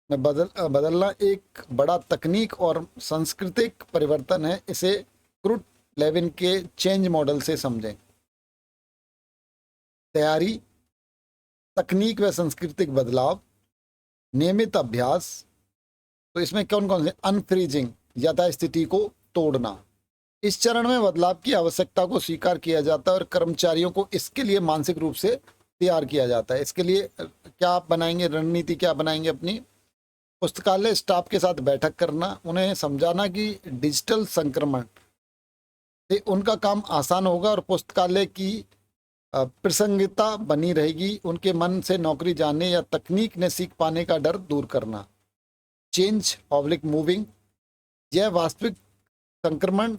में बदलना एक बड़ा तकनीक और सांस्कृतिक परिवर्तन है। इसे क्रूट लेविन के चेंज मॉडल से समझें। तैयारी, तकनीक व सांस्कृतिक बदलाव, नियमित अभ्यास। तो इसमें कौन कौन से? अनफ्रीजिंग, यथास्थिति को तोड़ना। इस चरण में बदलाव की आवश्यकता को स्वीकार किया जाता है और कर्मचारियों को इसके लिए मानसिक रूप से तैयार किया जाता है। इसके लिए क्या आप बनाएंगे, रणनीति क्या बनाएंगे अपनी? पुस्तकालय स्टाफ के साथ बैठक करना, उन्हें समझाना कि डिजिटल संक्रमण से उनका काम आसान होगा और पुस्तकालय की प्रासंगिकता बनी रहेगी। उनके मन से नौकरी जाने या तकनीक ने सीख पाने का डर दूर करना। चेंज ऑब्लिक मूविंग, यह वास्तविक संक्रमण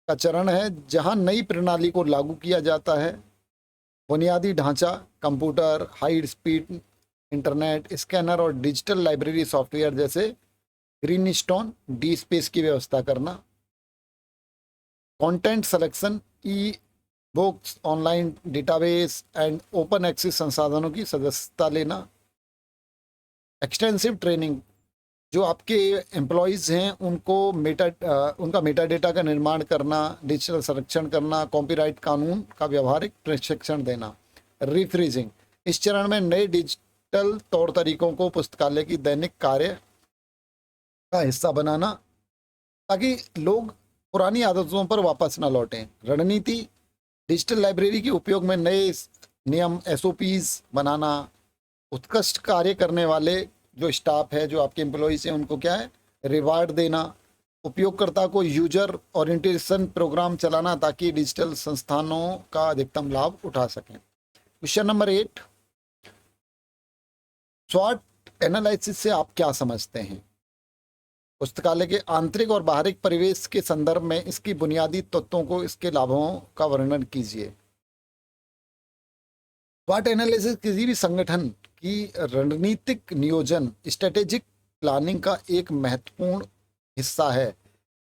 का चरण है जहां नई प्रणाली को लागू किया जाता है। बुनियादी ढांचा, computer, high speed internet, scanner और डिजिटल लाइब्रेरी सॉफ्टवेयर जैसे ग्रीनस्टोन डी स्पेस की व्यवस्था करना। Content selection, e books, online database and open access संसाधनों की सदस्यता लेना। एक्सटेंसिव ट्रेनिंग, जो आपके एम्प्लॉयज़ हैं उनका मेटा डेटा का निर्माण करना, डिजिटल संरक्षण करना, कॉपीराइट कानून का व्यवहारिक प्रशिक्षण देना। रिफ्रीजिंग, इस चरण में नए डिजिटल तौर तरीकों को पुस्तकालय की दैनिक कार्य का हिस्सा बनाना ताकि लोग पुरानी आदतों पर वापस न लौटें। रणनीति, डिजिटल लाइब्रेरी के उपयोग में नए नियम, एसओपीज बनाना। उत्कृष्ट कार्य करने वाले जो स्टाफ है, जो आपके एम्प्लॉयज़ हैं, उनको क्या है? रिवार्ड देना। उपयोगकर्ता को यूजर ओरिएंटेशन प्रोग्राम चलाना ताकि डिजिटल संस्थानों का अधिकतम लाभ उठा सकें। क्वेश्चन नंबर 8, स्वॉट एनालिसिस से आप क्या समझते हैं? पुस्तकालय के आंतरिक और बाहरी परिवेश के संदर्भ में इसकी बुनियादी तत्वों को, इसके लाभों का वर्णन कीजिए। स्वॉट एनालिसिस किसी भी संगठन की रणनीतिक नियोजन, स्ट्रेटेजिक प्लानिंग का एक महत्वपूर्ण हिस्सा है।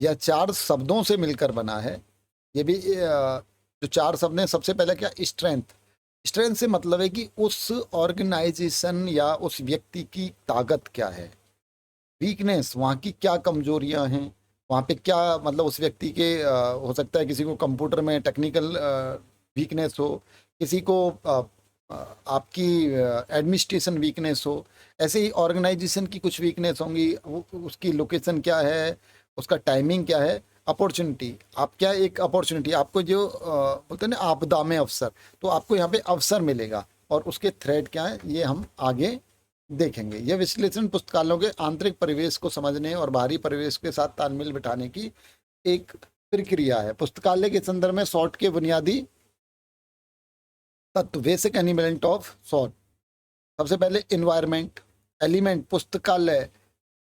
यह 4 शब्दों से मिलकर बना है। ये भी जो 4 शब्द हैं, सबसे पहले क्या? स्ट्रेंथ। स्ट्रेंथ से मतलब है कि उस ऑर्गेनाइजेशन या उस व्यक्ति की ताकत क्या है। वीकनेस, वहाँ की क्या कमजोरियाँ हैं, वहाँ पे क्या मतलब उस व्यक्ति के हो सकता है किसी को कंप्यूटर में टेक्निकल वीकनेस हो, किसी को आपकी एडमिनिस्ट्रेशन वीकनेस हो, ऐसे ही ऑर्गेनाइजेशन की कुछ वीकनेस होंगी। उसकी लोकेशन क्या है, उसका टाइमिंग क्या है। अपॉर्चुनिटी, आप क्या एक अपॉर्चुनिटी, आपको जो बोलते हैं ना आपदा में अवसर, तो आपको यहाँ पे अवसर मिलेगा और उसके थ्रेड क्या है ये हम आगे देखेंगे। यह विश्लेषण पुस्तकालयों के आंतरिक परिवेश को समझने और बाहरी परिवेश के साथ तालमेल बिठाने की एक प्रक्रिया है। पुस्तकालय के संदर्भ में सॉर्ट के बुनियादी तत्व, बेसिक एलिमेंट ऑफ सॉर्ट। सबसे पहले इन्वायरमेंट, एलिमेंट पुस्तकालय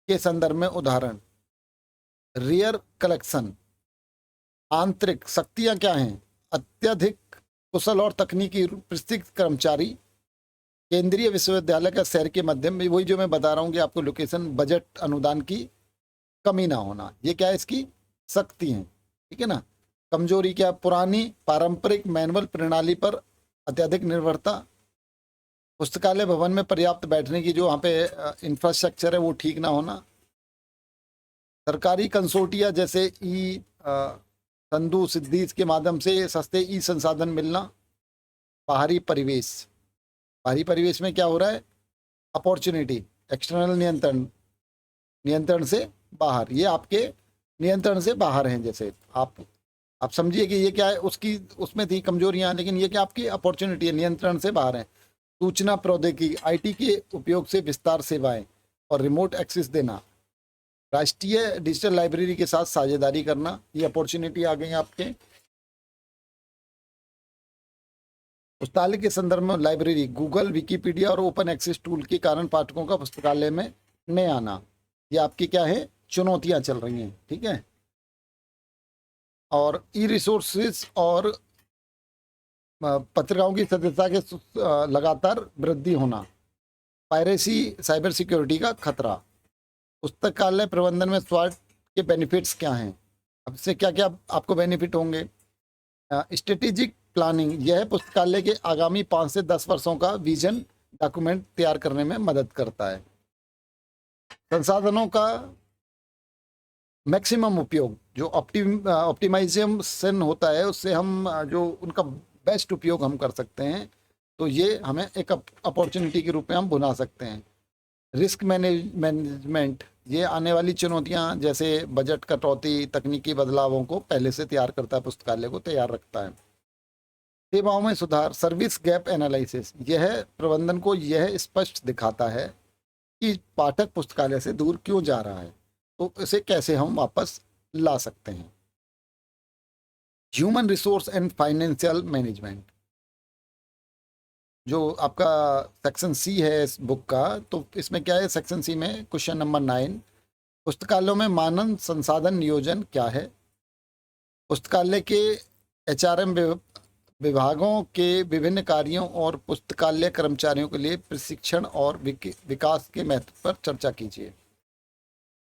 के संदर्भ में उदाहरण, रियर कलेक्शन, आंतरिक शक्तियां क्या हैं, अत्यधिक कुशल और तकनीकी प्रशिक्षित कर्मचारी, केंद्रीय विश्वविद्यालय का शहर के मध्य में, वही जो मैं बता रहा हूँ कि आपको लोकेशन, बजट अनुदान की कमी ना होना, ये क्या है इसकी शक्ति है, ठीक है ना। कमजोरी क्या, पुरानी पारंपरिक मैनुअल प्रणाली पर अत्यधिक निर्भरता, पुस्तकालय भवन में पर्याप्त बैठने की जो वहाँ पे इंफ्रास्ट्रक्चर है वो ठीक ना होना, सरकारी कंसोर्टिया जैसे ई संधु सिद्धीज के माध्यम से सस्ते ई संसाधन मिलना, बाहरी परिवेश, बाहरी परिवेश में क्या हो रहा है, अपॉर्चुनिटी, एक्सटर्नल नियंत्रण, नियंत्रण से बाहर, ये आपके नियंत्रण से बाहर हैं, जैसे आप समझिए कि ये क्या है, उसकी उसमें थी कमजोरियां, लेकिन ये क्या आपकी अपॉर्चुनिटी है, नियंत्रण से बाहर है। सूचना प्रौद्योगिकी, आईटी के उपयोग से विस्तार सेवाएं और रिमोट एक्सेस देना, राष्ट्रीय डिजिटल लाइब्रेरी के साथ साझेदारी करना, ये अपॉर्चुनिटी आ गई आपके। पुस्तकालय के संदर्भ में लाइब्रेरी, गूगल, विकिपीडिया और ओपन एक्सेस टूल के कारण पाठकों का पुस्तकालय में नहीं आना, ये आपकी क्या है, चुनौतियां चल रही हैं, ठीक है। और ई रिसोर्सेज और पत्रिकाओं की सदस्यता के लगातार वृद्धि होना, पायरेसी, साइबर सिक्योरिटी का खतरा। पुस्तकालय प्रबंधन में स्वास्थ्य के बेनिफिट्स क्या हैं, अब इससे क्या क्या आपको बेनिफिट होंगे। स्ट्रेटेजिक प्लानिंग, यह पुस्तकालय के आगामी 5 से 10 वर्षों का विजन डॉक्यूमेंट तैयार करने में मदद करता है। संसाधनों का मैक्सिमम उपयोग, जो ऑप्टिमाइजेशन होता है, उससे हम जो उनका बेस्ट उपयोग हम कर सकते हैं, तो ये हमें एक अपॉर्चुनिटी के रूप में हम बुला सकते हैं। रिस्क मैनेजमेंट, ये आने वाली चुनौतियां जैसे बजट कटौती, तकनीकी बदलावों को पहले से तैयार करता है, पुस्तकालय को तैयार रखता है। सेवाओं में सुधार, सर्विस गैप एनालिसिस, यह प्रबंधन को यह स्पष्ट दिखाता है कि पाठक पुस्तकालय से दूर क्यों जा रहा है, तो इसे कैसे हम वापस ला सकते हैं। Human resource and financial management, जो आपका सेक्शन सी है इस बुक का, तो इसमें क्या है, सेक्शन सी में क्वेश्चन नंबर 9, पुस्तकालयों में मानव संसाधन नियोजन क्या है। पुस्तकालय के एचआरएम विभागों के विभिन्न कार्यों और पुस्तकालय कर्मचारियों के लिए प्रशिक्षण और विकास के महत्व पर चर्चा कीजिए।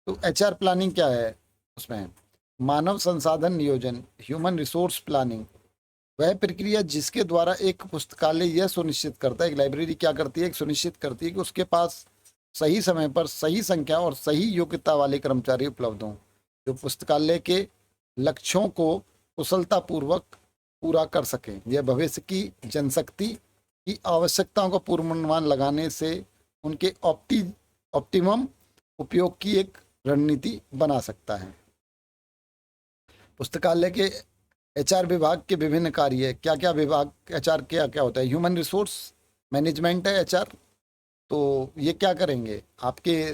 तो एचआर प्लानिंग क्या है, उसमें मानव संसाधन नियोजन, ह्यूमन रिसोर्स प्लानिंग, वह प्रक्रिया जिसके द्वारा एक पुस्तकालय यह सुनिश्चित करता है, एक लाइब्रेरी क्या करती है, सुनिश्चित करती है कि उसके पास सही समय पर सही संख्या और सही योग्यता वाले कर्मचारी उपलब्ध हों, जो पुस्तकालय के लक्ष्यों को कुशलतापूर्वक पूरा कर सकें। यह भविष्य की जनशक्ति की आवश्यकताओं का पूर्वानुमान लगाने से उनके ऑप्टिमम उपयोग की एक रणनीति बना सकता है। पुस्तकालय के एचआर विभाग के विभिन्न कार्य, क्या क्या विभाग, एचआर क्या क्या होता है, ह्यूमन रिसोर्स मैनेजमेंट है एचआर, तो ये क्या करेंगे, आपके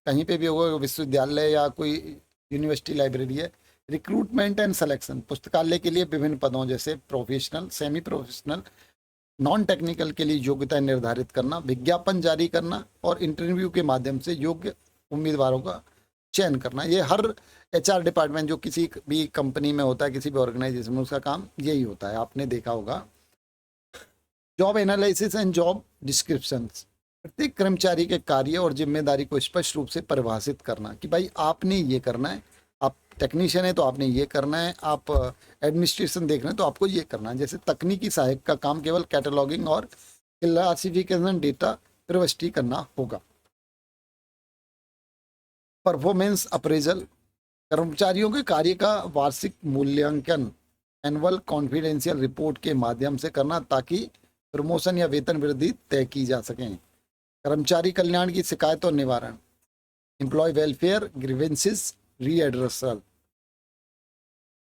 कहीं पे भी होगा, विश्वविद्यालय या कोई यूनिवर्सिटी लाइब्रेरी है। रिक्रूटमेंट एंड सिलेक्शन, पुस्तकालय के लिए विभिन्न पदों जैसे professional, semi professional, non technical के लिए योग्यताएं निर्धारित करना, विज्ञापन जारी करना और इंटरव्यू के माध्यम से योग्य उम्मीदवारों का चयन करना। ये हर एचआर डिपार्टमेंट जो किसी भी कंपनी में होता है, किसी भी ऑर्गेनाइजेशन में, उसका काम यही होता है, आपने देखा होगा। Job analysis and job descriptions, प्रत्येक कर्मचारी के कार्य और जिम्मेदारी को स्पष्ट रूप से परिभाषित करना कि भाई आपने ये करना है, आप टेक्नीशियन है तो आपने ये करना है, आप एडमिनिस्ट्रेशन देख रहे हैं तो आपको ये करना है। जैसे तकनीकी सहायक का काम केवल कैटलॉगिंग और क्लासिफिकेशन डेटा प्रविष्टि करना होगा। परफॉर्मेंस अप्रेजल, कर्मचारियों के कार्य का वार्षिक मूल्यांकन एनुअल कॉन्फिडेंशियल रिपोर्ट के माध्यम से करना, ताकि प्रमोशन या वेतन वृद्धि तय की जा सकें। कर्मचारी कल्याण की शिकायत और निवारण, एम्प्लॉय वेलफेयर ग्रीवेंसेस रीएड्रेसल,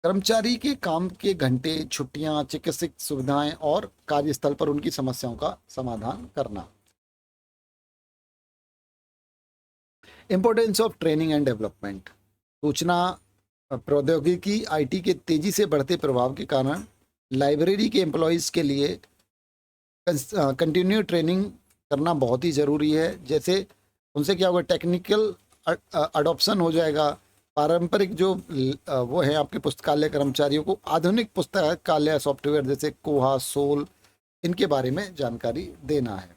कर्मचारी के काम के घंटे, छुट्टियां, चिकित्सक सुविधाएं और कार्यस्थल पर उनकी समस्याओं का समाधान करना। Importance of training and development, सूचना प्रौद्योगिकी आईटी के तेजी से बढ़ते प्रभाव के कारण लाइब्रेरी के एम्प्लॉयज़ के लिए कंटिन्यू ट्रेनिंग करना बहुत ही ज़रूरी है। जैसे उनसे क्या होगा, टेक्निकल अडॉप्शन हो जाएगा। पारंपरिक जो वो है आपके पुस्तकालय कर्मचारियों को आधुनिक पुस्तकालय सॉफ्टवेयर जैसे कोहा, सोल, इनके बारे में जानकारी देना है।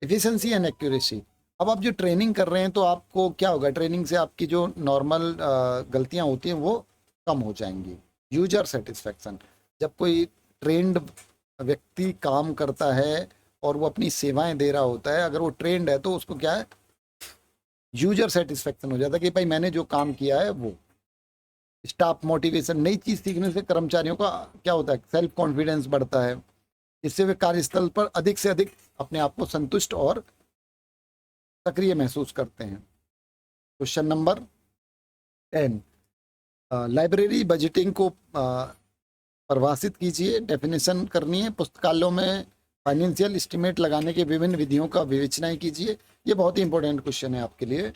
Efficiency and accuracy. अब आप जो ट्रेनिंग कर रहे हैं तो आपको क्या होगा, ट्रेनिंग से आपकी जो नॉर्मल गलतियां होती हैं वो कम हो जाएंगी। यूजर सेटिस्फेक्शन, जब कोई ट्रेंड व्यक्ति काम करता है और वो अपनी सेवाएं दे रहा होता है, अगर वो ट्रेंड है तो उसको क्या है, यूजर सेटिस्फेक्शन हो जाता है कि भाई मैंने जो काम किया है वो। स्टाफ मोटिवेशन, नई चीज़ सीखने से कर्मचारियों का क्या होता है, सेल्फ कॉन्फिडेंस बढ़ता है, जिससे वे कार्यस्थल पर अधिक से अधिक अपने आप को संतुष्ट और सक्रिय महसूस करते हैं। क्वेश्चन नंबर 10, लाइब्रेरी बजटिंग को परिभाषित कीजिए, डेफिनेशन करनी है। पुस्तकालयों में फाइनेंशियल एस्टिमेट लगाने के विभिन्न विधियों का विवेचना कीजिए। ये बहुत ही इंपॉर्टेंट क्वेश्चन है आपके लिए।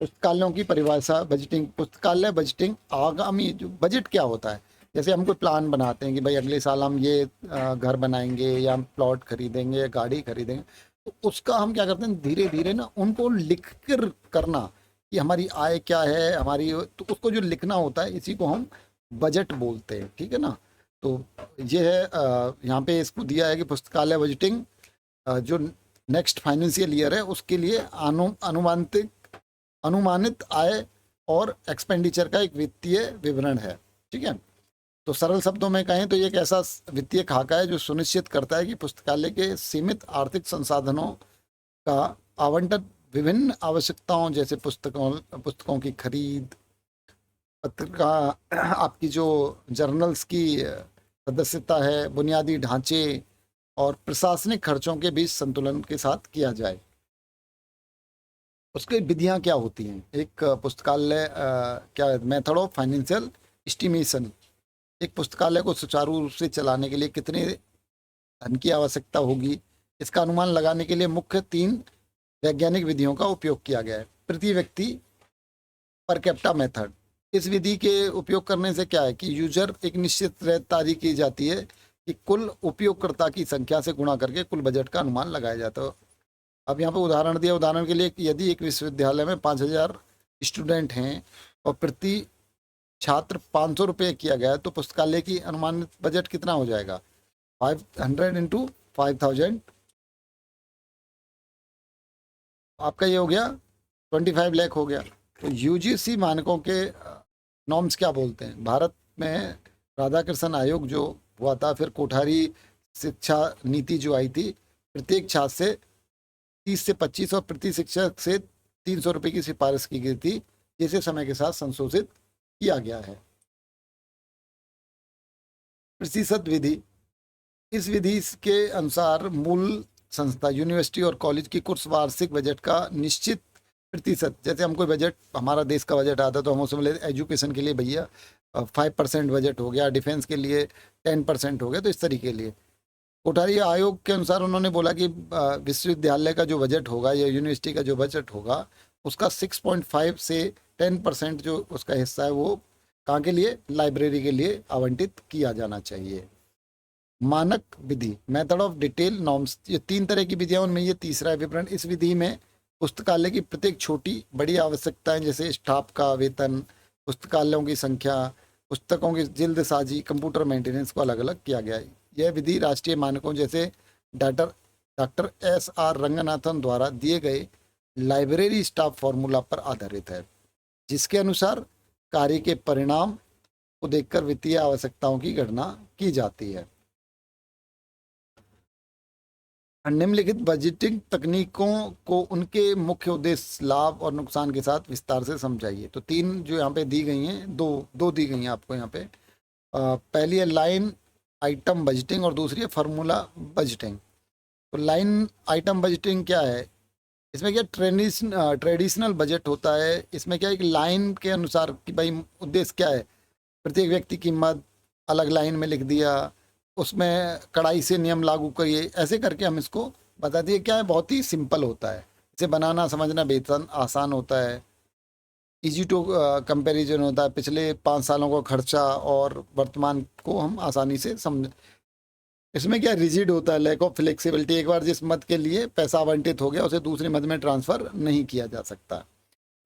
पुस्तकालयों की परिभाषा, बजटिंग, पुस्तकालय बजटिंग, आगामी जो बजट क्या होता है, जैसे हम कोई प्लान बनाते हैं कि भाई अगले साल हम ये घर बनाएंगे या हम प्लॉट खरीदेंगे या गाड़ी खरीदेंगे, तो उसका हम क्या करते हैं, धीरे धीरे ना उनको लिख कर करना कि हमारी आय क्या है, हमारी, तो उसको जो लिखना होता है इसी को हम बजट बोलते हैं, ठीक है ना। तो ये है यहाँ पे इसको दिया है कि पुस्तकालय बजटिंग जो नेक्स्ट फाइनेंशियल ईयर है उसके लिए अनुमानित आय और एक्सपेंडिचर का एक वित्तीय विवरण है, ठीक है। तो सरल शब्दों में कहें तो ये एक ऐसा वित्तीय खाका है जो सुनिश्चित करता है कि पुस्तकालय के सीमित आर्थिक संसाधनों का आवंटन विभिन्न आवश्यकताओं जैसे पुस्तकों की खरीद, पत्रिका, आपकी जो जर्नल्स की सदस्यता है, बुनियादी ढांचे और प्रशासनिक खर्चों के बीच संतुलन के साथ किया जाए। उसकी विधियां क्या होती हैं, एक पुस्तकालय क्या मेथड ऑफ फाइनेंशियल एस्टिमेशन, एक पुस्तकालय को सुचारू रूप से चलाने के लिए कितने धन की आवश्यकता होगी, इसका अनुमान लगाने के लिए मुख्य 3 वैज्ञानिक विधियों का उपयोग किया गया है। प्रति व्यक्ति पर कैप्टा मेथड, इस विधि के उपयोग करने से क्या है कि यूजर एक निश्चित तारीख की जाती है कि कुल उपयोगकर्ता की संख्या से गुणा करके कुल बजट का अनुमान लगाया जाता है। अब यहाँ पे उदाहरण दिया, उदाहरण के लिए यदि एक विश्वविद्यालय में 5000 स्टूडेंट हैं और प्रति छात्र 500 रुपये किया गया है, तो पुस्तकालय की अनुमानित बजट कितना हो जाएगा, 500 इंटू 5000, आपका ये हो गया 25 लाख हो गया। तो यूजीसी मानकों के नॉर्म्स क्या बोलते हैं, भारत में राधाकृष्णन आयोग जो हुआ था, फिर कोठारी शिक्षा नीति जो आई थी, प्रत्येक छात्र से 30 से 25 और प्रति शिक्षक से 300 रुपये की सिफारिश की गई थी, जिसे समय के साथ संशोधित किया गया है। प्रतिशत विधि, इस विधि के अनुसार मूल संस्था, यूनिवर्सिटी और कॉलेज की कुछ वार्षिक बजट का निश्चित प्रतिशत, जैसे हम कोई बजट, हमारा देश का बजट आता है तो हम उसमें ले एजुकेशन के लिए भैया 5% बजट हो गया, डिफेंस के लिए 10% हो गया, तो इस तरीके के लिए कोठारी आयोग के अनुसार उन्होंने बोला कि विश्वविद्यालय का जो बजट होगा या यूनिवर्सिटी का जो बजट होगा उसका 6.5 से 10% जो उसका हिस्सा है वो कहाँ के लिए, लाइब्रेरी के लिए आवंटित किया जाना चाहिए। मानक विधि, मेथड ऑफ डिटेल नॉर्म्स, ये 3 तरह की विधियां, उनमें ये तीसरा है विवरण। इस विधि में पुस्तकालय की प्रत्येक छोटी बड़ी आवश्यकताएं जैसे स्टाफ का वेतन, पुस्तकालयों की संख्या, पुस्तकों की जल्दसाजी, कंप्यूटर मेंटेनेंस को अलग अलग किया गया है। यह विधि राष्ट्रीय मानकों जैसे डॉक्टर SR रंगनाथन द्वारा दिए गए लाइब्रेरी स्टाफ फॉर्मूला पर आधारित है, जिसके अनुसार कार्य के परिणाम को देखकर वित्तीय आवश्यकताओं की गणना की जाती है। निम्नलिखित बजटिंग तकनीकों को उनके मुख्य उद्देश्य, लाभ और नुकसान के साथ विस्तार से समझाइए। तो 3 जो यहाँ पे दी गई हैं, दो दी गई हैं आपको यहाँ पे। पहली है लाइन आइटम बजटिंग और दूसरी है फार्मूला बजटिंग। तो लाइन आइटम बजटिंग क्या है, इसमें क्या ट्रेडिशनल बजट होता है, इसमें क्या है कि लाइन के अनुसार कि भाई उद्देश्य क्या है, प्रत्येक व्यक्ति की मद अलग लाइन में लिख दिया, उसमें कड़ाई से नियम लागू करिए, ऐसे करके हम इसको बता दिए। क्या है, बहुत ही सिंपल होता है, इसे बनाना समझना बेहतर आसान होता है, इजी टू कंपैरिजन होता है, पिछले 5 सालों का खर्चा और वर्तमान को हम आसानी से समझ इसमें क्या रिजिड होता है, लैक ऑफ फ्लेक्सिबिलिटी। एक बार जिस मद के लिए पैसा आवंटित हो गया उसे दूसरी मद में ट्रांसफ़र नहीं किया जा सकता।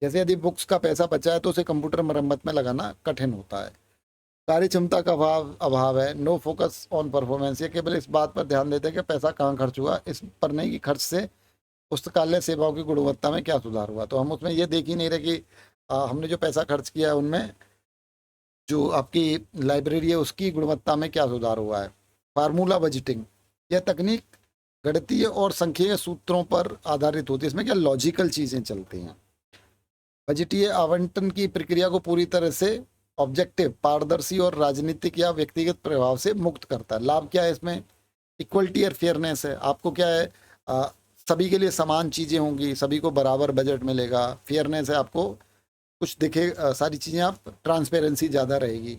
जैसे यदि बुक्स का पैसा बचा है तो उसे कंप्यूटर मरम्मत में लगाना कठिन होता है। कार्य क्षमता का अभाव है, नो फोकस ऑन परफॉर्मेंस। ये केवल इस बात पर ध्यान देते हैं कि पैसा कहाँ खर्च हुआ, इस पर नहीं कि खर्च से पुस्तकालय सेवाओं की गुणवत्ता में क्या सुधार हुआ। तो हम उसमें ये देख ही नहीं रहे कि हमने जो पैसा खर्च किया है उनमें जो आपकी लाइब्रेरी है उसकी गुणवत्ता में क्या सुधार हुआ है। फार्मूला बजटिंग, यह तकनीक गणितीय और संख्यीय सूत्रों पर आधारित होती है। इसमें क्या लॉजिकल चीज़ें चलती हैं। बजटीय आवंटन की प्रक्रिया को पूरी तरह से ऑब्जेक्टिव, पारदर्शी और राजनीतिक या व्यक्तिगत प्रभाव से मुक्त करता है। लाभ क्या है इसमें, इक्वलिटी और फेयरनेस है। आपको क्या है, सभी के लिए समान चीज़ें होंगी, सभी को बराबर बजट मिलेगा। फेयरनेस है, आपको कुछ दिखे, सारी चीज़ें आप ट्रांसपेरेंसी ज़्यादा रहेगी।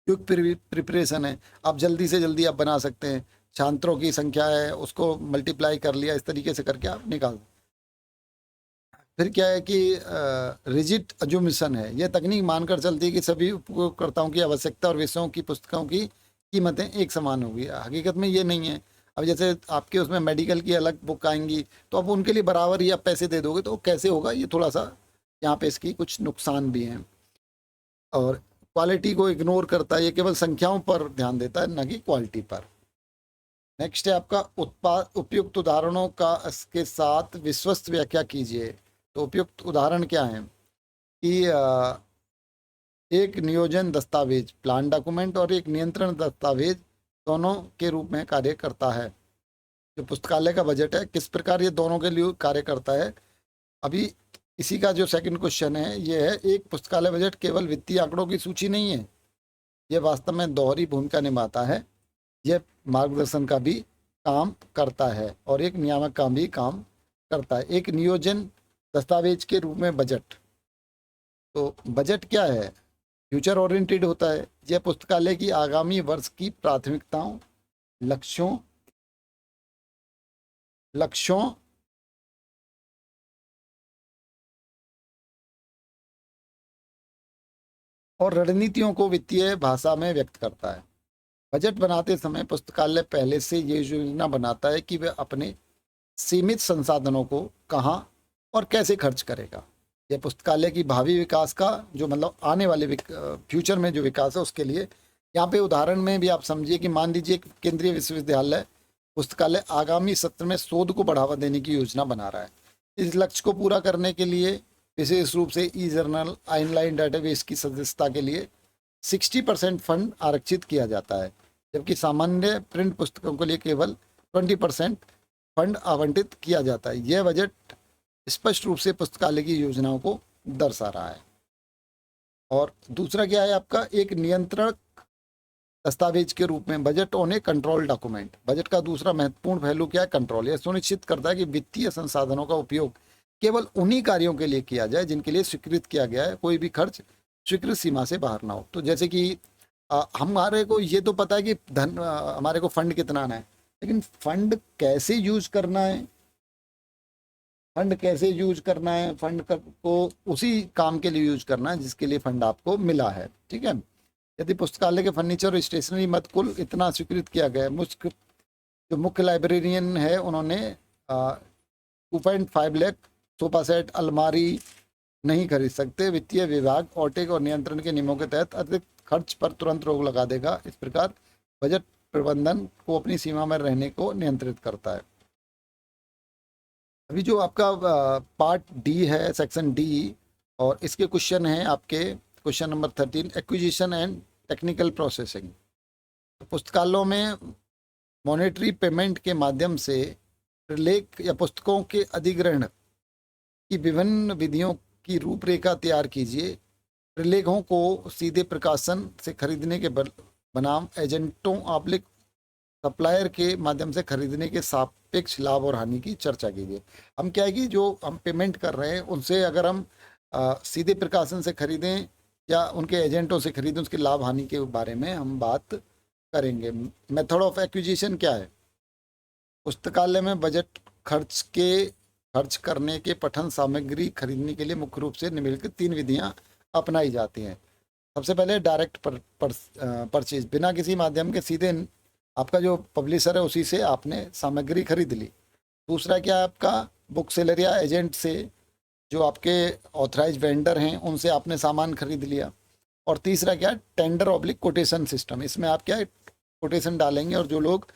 क्विक प्रिपरेशन है, आप जल्दी से जल्दी आप बना सकते हैं। छात्रों की संख्या है उसको मल्टीप्लाई कर लिया, इस तरीके से करके आप निकाल। फिर क्या है कि रिजिड अज्यूमिशन है, यह तकनीक मानकर चलती है कि सभी उपयोगकर्ताओं की आवश्यकता और विषयों की पुस्तकों की कीमतें एक समान होगी। हकीकत में ये नहीं है। अब जैसे आपके उसमें मेडिकल की अलग बुक आएंगी तो अब उनके लिए बराबर ही आप पैसे दे दोगे तो कैसे होगा, ये थोड़ा सा यहाँ पे इसकी कुछ नुकसान भी हैं। और क्वालिटी को इग्नोर करता है, ये केवल संख्याओं पर ध्यान देता है न कि क्वालिटी पर। नेक्स्ट है आपका उत्पाद उपयुक्त उदाहरणों का इसके साथ विश्वस्त व्याख्या कीजिए। तो उपयुक्त उदाहरण क्या है कि एक नियोजन दस्तावेज, प्लान डॉक्यूमेंट, और एक नियंत्रण दस्तावेज दोनों के रूप में कार्य करता है। जो पुस्तकालय का बजट है किस प्रकार ये दोनों के लिए कार्य करता है। अभी इसी का जो सेकंड क्वेश्चन है ये है, एक पुस्तकालय बजट केवल वित्तीय आंकड़ों की सूची नहीं है, यह वास्तव में दोहरी भूमिका निभाता है। यह मार्गदर्शन का भी काम करता है और एक नियामक का भी काम करता है। एक नियोजन दस्तावेज के रूप में बजट, तो बजट क्या है, फ्यूचर ओरिएंटेड होता है। यह पुस्तकालय की आगामी वर्ष की प्राथमिकताओं, लक्ष्यों लक्ष्यों और रणनीतियों को वित्तीय भाषा में व्यक्त करता है। बजट बनाते समय पुस्तकालय पहले से ये योजना बनाता है कि वह अपने सीमित संसाधनों को कहाँ और कैसे खर्च करेगा। यह पुस्तकालय की भावी विकास का जो मतलब आने वाले फ्यूचर में जो विकास है उसके लिए। यहाँ पे उदाहरण में भी आप समझिए कि मान लीजिए केंद्रीय विश्वविद्यालय पुस्तकालय आगामी सत्र में शोध को बढ़ावा देने की योजना बना रहा है। इस लक्ष्य को पूरा करने के लिए विशेष रूप से ई जर्नल, ऑनलाइन डाटाबेस की सदस्यता के लिए 60% फंड आरक्षित किया जाता है, जबकि सामान्य प्रिंट पुस्तकों के लिए केवल 20% फंड आवंटित किया जाता है। यह बजट स्पष्ट रूप से पुस्तकालय की योजनाओं को दर्शा रहा है। और दूसरा क्या है आपका, एक नियंत्रण दस्तावेज के रूप में budget on A control document. Budget का दूसरा महत्वपूर्ण पहलू क्या है, कंट्रोल। यह सुनिश्चित करता है कि वित्तीय संसाधनों का उपयोग केवल उन्हीं कार्यों के लिए किया जाए जिनके लिए स्वीकृत किया गया है, कोई भी खर्च स्वीकृत सीमा से बाहर ना हो। तो जैसे कि हमारे को ये तो पता है कि धन हमारे को फंड कितना आना है, लेकिन फंड कैसे यूज करना है, फंड कैसे यूज करना है, को उसी काम के लिए यूज करना है जिसके लिए फंड आपको मिला है। ठीक है। यदि पुस्तकालय के फर्नीचर और स्टेशनरी मद कुल इतना स्वीकृत किया गया है, जो मुख्य लाइब्रेरियन है उन्होंने 2.5 लाख सोफा सेट, अलमारी नहीं खरीद सकते। वित्तीय विभाग ऑटेक और नियंत्रण के नियमों के तहत अतिरिक्त खर्च पर तुरंत रोक लगा देगा। इस प्रकार बजट प्रबंधन को अपनी सीमा में रहने को नियंत्रित करता है। अभी जो आपका पार्ट डी है, सेक्शन डी, और इसके क्वेश्चन हैं आपके question number 13, acquisition and technical processing. पुस्तकालयों में मॉनेटरी पेमेंट के माध्यम से प्रलेख या पुस्तकों के अधिग्रहण की विभिन्न विधियों की रूपरेखा तैयार कीजिए। प्रलेखों को सीधे प्रकाशन से खरीदने के बनाम एजेंटों आब्लिक सप्लायर के माध्यम से खरीदने के सापेक्ष लाभ और हानि की चर्चा कीजिए। हम क्या है कि जो हम पेमेंट कर रहे हैं उनसे अगर हम सीधे प्रकाशन से खरीदें या उनके एजेंटों से खरीदें, उसके लाभ हानि के बारे में हम बात करेंगे। मेथड ऑफ एक्विजिशन क्या है, पुस्तकालय में बजट खर्च करने के पठन सामग्री खरीदने के लिए मुख्य रूप से निम्नलिखित 3 विधियां अपनाई जाती हैं। सबसे पहले डायरेक्ट परचेज, बिना किसी माध्यम के सीधे आपका जो पब्लिशर है उसी से आपने सामग्री खरीद ली। दूसरा क्या है आपका, बुक सेलर या एजेंट से, जो आपके ऑथराइज वेंडर हैं उनसे आपने सामान खरीद लिया। और तीसरा क्या है, टेंडर ऑब्लिक कोटेशन सिस्टम। इसमें आप क्या है, कोटेशन डालेंगे और जो लोग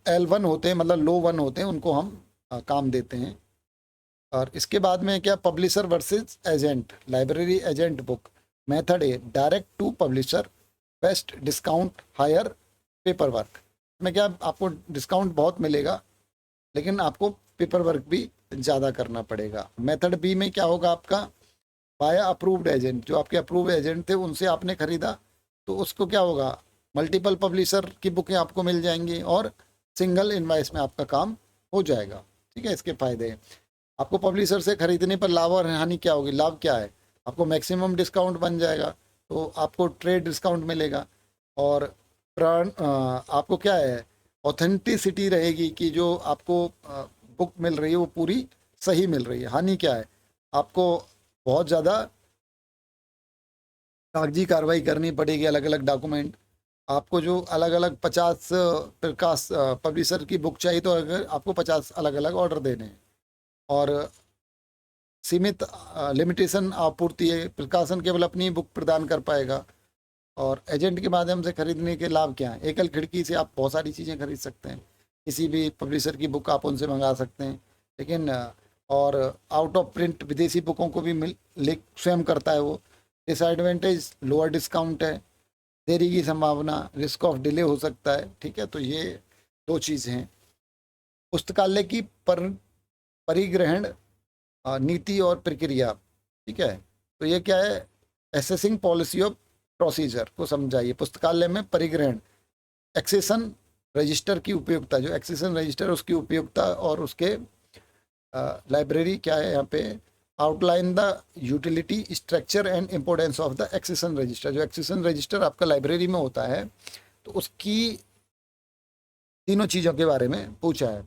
L1 होते हैं, मतलब लो 1 होते हैं, उनको हम काम देते हैं। और इसके बाद में क्या, publisher versus agent, library agent book. Method A, direct to publisher, best discount, higher paper work. में क्या, आपको डिस्काउंट बहुत मिलेगा लेकिन आपको पेपर वर्क भी ज़्यादा करना पड़ेगा। मेथड बी में क्या होगा आपका, बाय अप्रूव्ड एजेंट, जो आपके अप्रूव एजेंट थे उनसे आपने खरीदा तो उसको क्या होगा, मल्टीपल पब्लिशर की बुकें आपको मिल जाएंगी और सिंगल इनवाइस में आपका काम हो जाएगा। ठीक है, इसके फायदे हैं। आपको पब्लिशर से खरीदने पर लाभ और हानि क्या होगी, लाभ क्या है, आपको मैक्सिमम डिस्काउंट बन जाएगा, तो आपको ट्रेड डिस्काउंट मिलेगा। और आपको क्या है, ऑथेंटिसिटी रहेगी कि जो आपको बुक मिल रही है वो पूरी सही मिल रही है। हानि क्या है, आपको बहुत ज़्यादा कागजी कार्रवाई करनी पड़ेगी, अलग अलग डॉक्यूमेंट। आपको जो अलग अलग 50 प्रकाश पब्लिशर की बुक चाहिए तो अगर आपको 50 अलग अलग ऑर्डर देने हैं। और सीमित लिमिटेशन आपूर्ति है, प्रकाशन केवल अपनी बुक प्रदान कर पाएगा। और एजेंट के माध्यम से खरीदने के लाभ क्या हैं, एकल खिड़की से आप बहुत सारी चीज़ें खरीद सकते हैं, किसी भी पब्लिशर की बुक आप उनसे मंगा सकते हैं। लेकिन और आउट ऑफ प्रिंट विदेशी बुकों को भी स्वयं करता है वो। डिसएडवांटेज, लोअर डिस्काउंट है, देरी की संभावना, रिस्क ऑफ डिले हो सकता है। ठीक है, तो ये दो चीज़ हैं। पुस्तकालय की परिग्रहण नीति और प्रक्रिया। ठीक है, तो ये क्या है, एसेसिंग पॉलिसी ऑफ प्रोसीजर को समझाइए। पुस्तकालय में परिग्रहण, एक्सेशन रजिस्टर की उपयोगिता, जो एक्सेशन रजिस्टर उसकी उपयोगिता और उसके लाइब्रेरी क्या है यहाँ पे, outline the utility, structure and importance of the accession register. जो एक्सेशन रजिस्टर आपका लाइब्रेरी में होता है तो उसकी तीनों चीज़ों के बारे में पूछा है।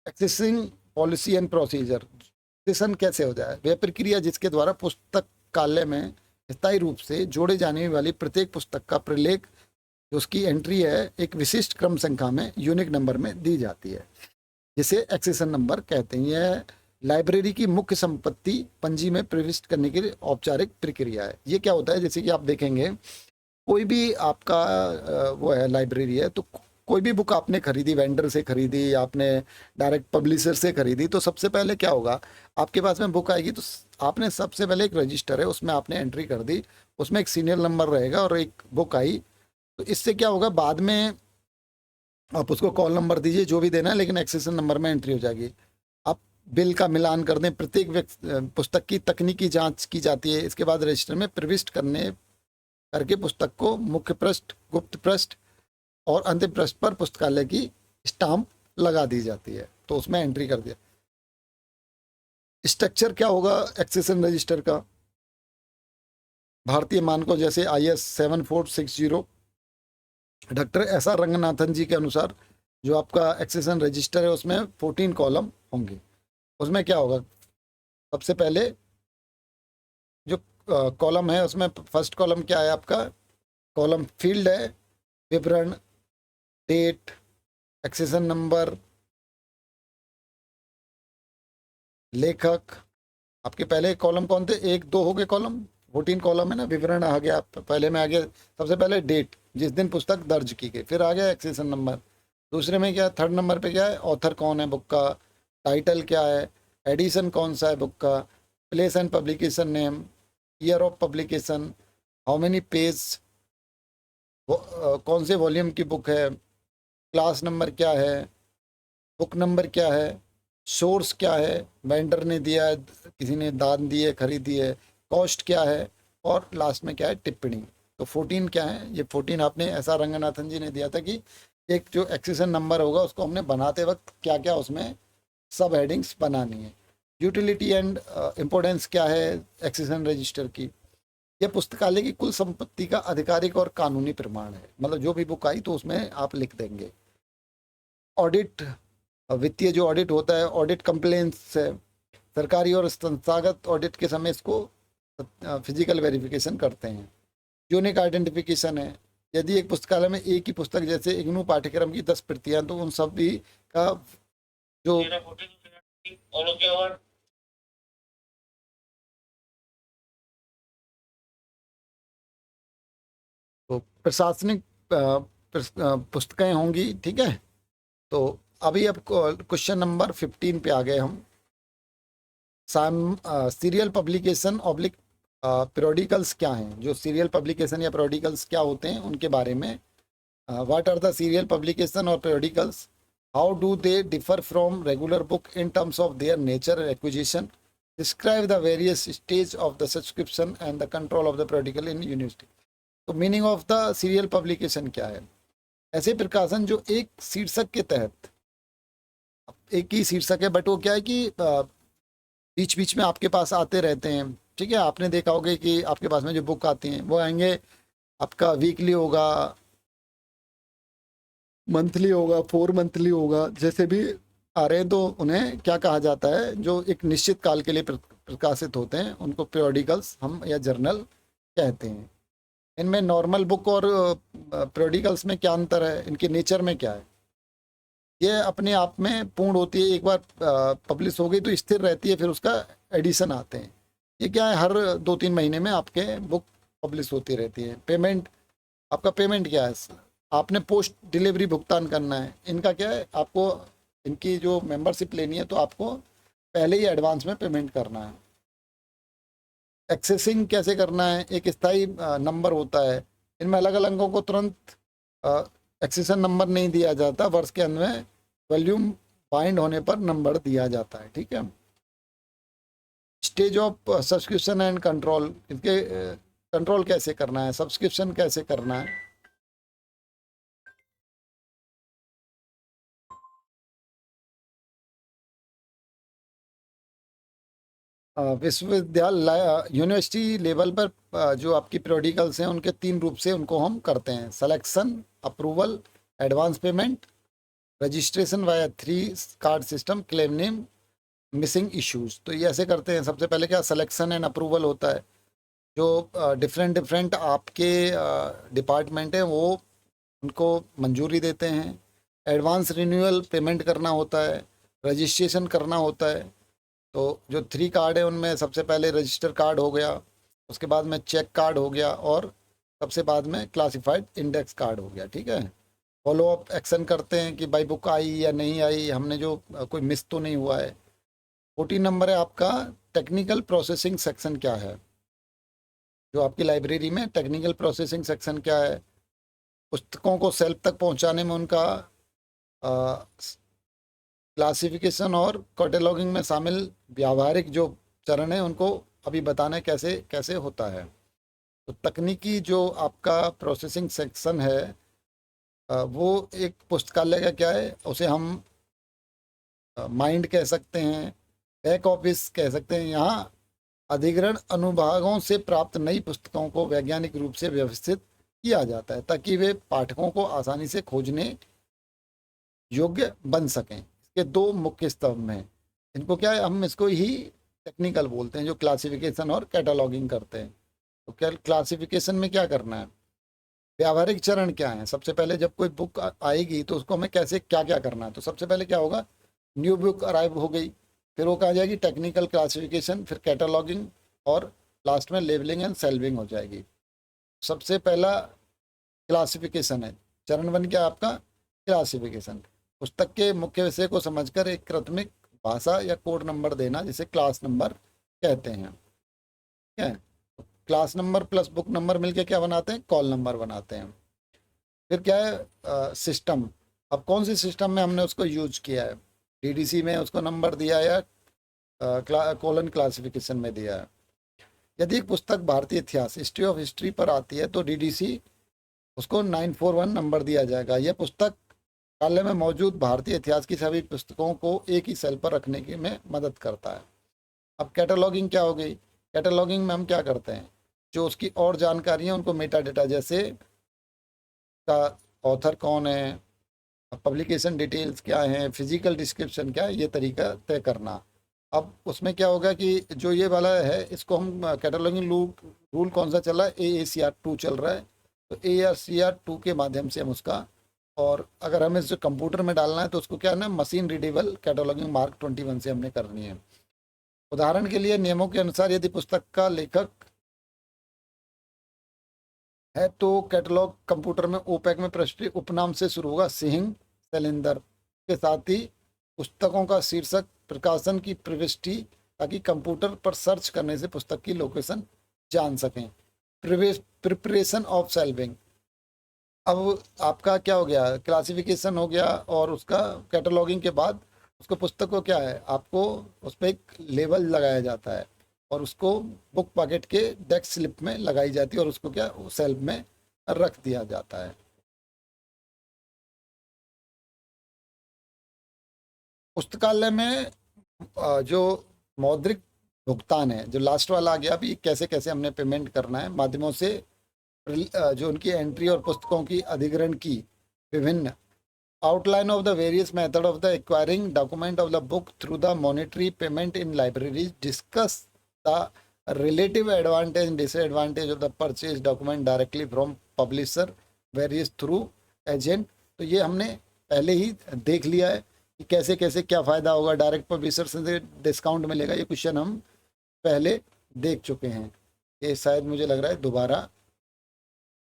Accessing policy and procedure, accession कैसे हो जाए, वह प्रक्रिया जिसके द्वारा पुस्तकालय में स्थायी रूप से जोड़े जाने वाली प्रत्येक पुस्तक का प्रलेख, जो उसकी एंट्री है, एक विशिष्ट क्रम संख्या में यूनिक नंबर में दी जाती है, जिसे एक्सेशन नंबर कहते हैं। यह लाइब्रेरी की मुख्य संपत्ति पंजी में प्रविष्ट करने की औपचारिक प्रक्रिया है। ये क्या होता है, जैसे कि आप देखेंगे कोई भी आपका वो है लाइब्रेरी है, तो कोई भी बुक आपने खरीदी, वेंडर से खरीदी, आपने डायरेक्ट पब्लिशर से खरीदी, तो सबसे पहले क्या होगा, आपके पास में बुक आएगी तो आपने सबसे पहले एक रजिस्टर है उसमें आपने एंट्री कर दी, उसमें एक सीरियल नंबर रहेगा और एक बुक आई। तो इससे क्या होगा, बाद में आप उसको कॉल नंबर दीजिए जो भी देना है, लेकिन एक्सेशन नंबर में एंट्री हो जाएगी। आप बिल का मिलान कर दें, प्रत्येक पुस्तक की तकनीकी जांच की जाती है। इसके बाद रजिस्टर में प्रविष्ट करके पुस्तक को मुख्य पृष्ठ, गुप्त पृष्ठ और अंतिम पृष्ठ पर पुस्तकालय की स्टाम्प लगा दी जाती है, तो उसमें एंट्री कर दिया। स्ट्रक्चर क्या होगा एक्सेशन रजिस्टर का, भारतीय मानकों जैसे IS 7460 डॉक्टर एस.आर. रंगनाथन जी के अनुसार जो आपका एक्सेशन रजिस्टर है उसमें 14 कॉलम होंगे। उसमें क्या होगा, सबसे पहले जो कॉलम है उसमें फर्स्ट कॉलम क्या है आपका, कॉलम फील्ड है, विवरण, डेट, एक्सेशन नंबर, लेखक। आपके पहले कॉलम कौन थे, 1 2 हो गए कॉलम, 14 कॉलम है ना। विवरण आ गया, पहले में आ गया सबसे पहले डेट, जिस दिन पुस्तक दर्ज की गई, फिर आ गया एक्सेशन नंबर। दूसरे में क्या, थर्ड नंबर पे क्या है, ऑथर कौन है बुक का, टाइटल क्या है, एडिशन कौन सा है बुक का, place and publication name, year of publication, how many page, कौन से वॉल्यूम की बुक है, क्लास नंबर क्या है, बुक नंबर क्या है, सोर्स क्या है, वेंडर ने दिया है, किसी ने दान दिए, खरीदी है, कॉस्ट क्या है, और लास्ट में क्या है, टिप्पणी। तो 14 क्या है, ये 14 आपने ऐसा रंगनाथन जी ने दिया था कि एक जो एक्सेशन नंबर होगा उसको हमने बनाते वक्त क्या क्या उसमें सब हेडिंग्स बनानी है। यूटिलिटी एंड इम्पोर्टेंस क्या है एक्सेशन रजिस्टर की, यह पुस्तकालय की कुल संपत्ति का आधिकारिक और कानूनी प्रमाण है। मतलब जो भी बुक आई तो उसमें आप लिख देंगे। ऑडिट, वित्तीय जो ऑडिट होता है, ऑडिट कंप्लेंट्स है, सरकारी और संस्थागत ऑडिट के समय इसको फिजिकल वेरिफिकेशन करते हैं। यूनिक आइडेंटिफिकेशन है, यदि एक पुस्तकालय में एक ही पुस्तक जैसे इग्नू पाठ्यक्रम की 10 प्रतियां, तो उन सभी का जो तो प्रशासनिक पुस्तकें होंगी, ठीक है। तो अभी अब क्वेश्चन नंबर 15 पे आ गए हम। सीरियल पब्लिकेशन ऑब्लिक पीरियोडिकल्स क्या हैं, जो सीरियल पब्लिकेशन या पीरियोडिकल्स क्या होते हैं उनके बारे में। What are the serial publication और periodicals, how do they differ from regular book in terms of their nature and acquisition, describe the various stage of the subscription and the control of the periodical in university. तो meaning of the serial publication क्या है? ऐसे प्रकाशन जो एक शीर्षक के तहत, एक ही शीर्षक है बट वो क्या है कि बीच बीच में आपके पास आते रहते हैं, ठीक है। आपने देखा होगा कि आपके पास में जो बुक आती हैं वो आएंगे, आपका वीकली होगा, मंथली होगा, 4 मंथली होगा, जैसे भी आ रहे हैं। तो उन्हें क्या कहा जाता है, जो एक निश्चित काल के लिए प्रकाशित होते हैं उनको पीरियोडिकल्स हम या जर्नल कहते हैं। इनमें नॉर्मल बुक और पीरियोडिकल्स में क्या अंतर है, इनके नेचर में क्या है? ये अपने आप में पूर्ण होती है, एक बार पब्लिश हो गई तो स्थिर रहती है, फिर उसका एडिशन आते हैं। ये क्या है, हर 2-3 महीने में आपके बुक पब्लिश होती रहती है। पेमेंट, आपका पेमेंट क्या है, आपने पोस्ट डिलीवरी भुगतान करना है। इनका क्या है, आपको इनकी जो मेंबरशिप लेनी है तो आपको पहले ही एडवांस में पेमेंट करना है। एक्सेसिंग कैसे करना है, एक स्थायी नंबर होता है। इनमें अलग अलग अंकों को तुरंत एक्सेशन नंबर नहीं दिया जाता, वर्ष के अंत में वॉल्यूम बाइंड होने पर नंबर दिया जाता है, ठीक है। Stage of subscription and control, इनके कंट्रोल कैसे करना है, सब्सक्रिप्शन कैसे करना है। विश्वविद्यालय यूनिवर्सिटी लेवल पर जो आपकी पीरियोडिकल्स हैं उनके 3 रूप से उनको हम करते हैं: selection, approval, advance payment, registration via 3 card system, claim name, missing issues. तो ये ऐसे करते हैं। सबसे पहले क्या सिलेक्शन एंड अप्रूवल होता है, जो डिफरेंट आपके डिपार्टमेंट हैं वो उनको मंजूरी देते हैं। एडवांस रिन्यूअल पेमेंट करना होता है, रजिस्ट्रेशन करना होता है। तो जो 3 कार्ड है उनमें सबसे पहले रजिस्टर कार्ड हो गया, उसके बाद में चेक कार्ड हो गया, और सबसे बाद में क्लासिफाइड इंडेक्स कार्ड हो गया, ठीक है। फॉलो अप एक्शन करते हैं कि भाई बुक आई या नहीं आई, हमने जो कोई मिस तो नहीं हुआ है। 14 नंबर है आपका टेक्निकल प्रोसेसिंग सेक्शन क्या है, जो आपकी लाइब्रेरी में टेक्निकल प्रोसेसिंग सेक्शन क्या है। पुस्तकों को सेल्फ तक पहुंचाने में उनका क्लासिफिकेशन और कैटलॉगिंग में शामिल व्यावहारिक जो चरण है उनको अभी बताना है कैसे कैसे होता है। तो तकनीकी जो आपका प्रोसेसिंग सेक्शन है वो एक पुस्तकालय का क्या है, उसे हम माइंड कह सकते हैं, बैक ऑफिस कह सकते हैं। यहाँ अधिग्रहण अनुभागों से प्राप्त नई पुस्तकों को वैज्ञानिक रूप से व्यवस्थित किया जाता है ताकि वे पाठकों को आसानी से खोजने योग्य बन सकें। इसके 2 मुख्य स्तंभ हैं। इनको क्या है, हम इसको ही टेक्निकल बोलते हैं, जो क्लासिफिकेशन और कैटलॉगिंग करते हैं। तो क्या क्लासिफिकेशन में क्या करना है, व्यावहारिक चरण क्या है। सबसे पहले जब कोई बुक आएगी तो उसको हमें कैसे क्या क्या करना है। तो सबसे पहले क्या होगा, न्यू बुक अराइव हो गई, फिर वो कहा जाएगी टेक्निकल क्लासिफिकेशन, फिर कैटलॉगिंग, और लास्ट में लेबलिंग एंड सेल्विंग हो जाएगी। सबसे पहला क्लासिफिकेशन है, चरण 1 क्या आपका क्लासिफिकेशन। पुस्तक के मुख्य विषय को समझकर एक प्राथमिक भाषा या कोड नंबर देना, जिसे क्लास नंबर कहते हैं, ठीक है। Class number plus book number मिलके क्या बनाते हैं, कॉल नंबर बनाते हैं। फिर क्या है सिस्टम, अब कौन सी सिस्टम में हमने उसको यूज किया है, डीडीसी में उसको नंबर दिया या कॉलन क्लासिफिकेशन में दिया है। यदि एक पुस्तक भारतीय इतिहास हिस्ट्री ऑफ हिस्ट्री पर आती है तो डीडीसी उसको 941 नंबर दिया जाएगा। यह पुस्तक काले में मौजूद भारतीय इतिहास की सभी पुस्तकों को एक ही सेल पर रखने की में मदद करता है। अब कैटलॉगिंग क्या हो गई, कैटलॉगिंग में हम क्या करते हैं, जो उसकी और जानकारी है उनको मेटा डेटा, जैसे का ऑथर कौन है, पब्लिकेशन डिटेल्स क्या हैं, फिजिकल डिस्क्रिप्शन क्या है, ये तरीका तय करना। अब उसमें क्या होगा कि जो ये वाला है इसको हम कैटलॉगिंग रूल कौन सा चल रहा है, AACR 2 चल रहा है। तो ARCR2 के माध्यम से हम उसका, और अगर हमें इसे कंप्यूटर में डालना है तो उसको क्या है ना, मशीन रीडेबल कैटलॉगिंग मार्क 21 से हमने करनी है। उदाहरण के लिए नियमों के अनुसार यदि पुस्तक का लेखक है तो कैटलॉग कंप्यूटर में ओपैक में प्रविष्टि उपनाम से शुरू होगा, सिंह शैलेंद्र के साथ ही पुस्तकों का शीर्षक, प्रकाशन की प्रविष्टि, ताकि कंप्यूटर पर सर्च करने से पुस्तक की लोकेशन जान सकें। प्रिपरेशन ऑफ सेल्विंग, अब आपका क्या हो गया, क्लासिफिकेशन हो गया, और उसका कैटलॉगिंग के बाद उसको पुस्तक को क्या है, आपको उस पर एक लेबल लगाया जाता है और उसको बुक पॉकेट के डेस्क स्लिप में लगाई जाती है और उसको क्या सेल्फ में रख दिया जाता है। पुस्तकालय में जो मौद्रिक भुगतान है, जो लास्ट वाला आ गया, अभी कैसे कैसे हमने पेमेंट करना है माध्यमों से, जो उनकी एंट्री और पुस्तकों की अधिग्रहण की विभिन्न outline of the various method of the acquiring document of the book through the monetary payment in libraries, discuss the relative advantage and disadvantage of the purchase document directly from publisher various through agent. तो ये हमने पहले ही देख लिया है कि कैसे कैसे क्या फ़ायदा होगा, डायरेक्ट पब्लिशर से डिस्काउंट मिलेगा, ये क्वेश्चन हम पहले देख चुके हैं। ये शायद मुझे लग रहा है दोबारा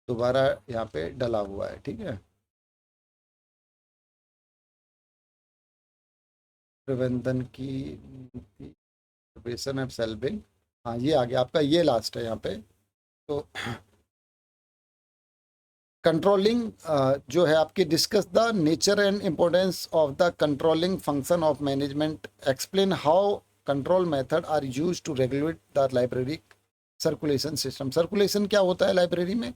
दोबारा यहाँ पे डला हुआ है, ठीक है। प्रबंधन की प्रिपरेशन ऑफ सेल्विंग, हाँ ये आ गया आपका, ये लास्ट है यहाँ पे। तो कंट्रोलिंग जो है आपकी, discuss the nature and importance of the controlling function of management, explain how control method are use to regulate the library circulation system. Circulation क्या होता है लाइब्रेरी में,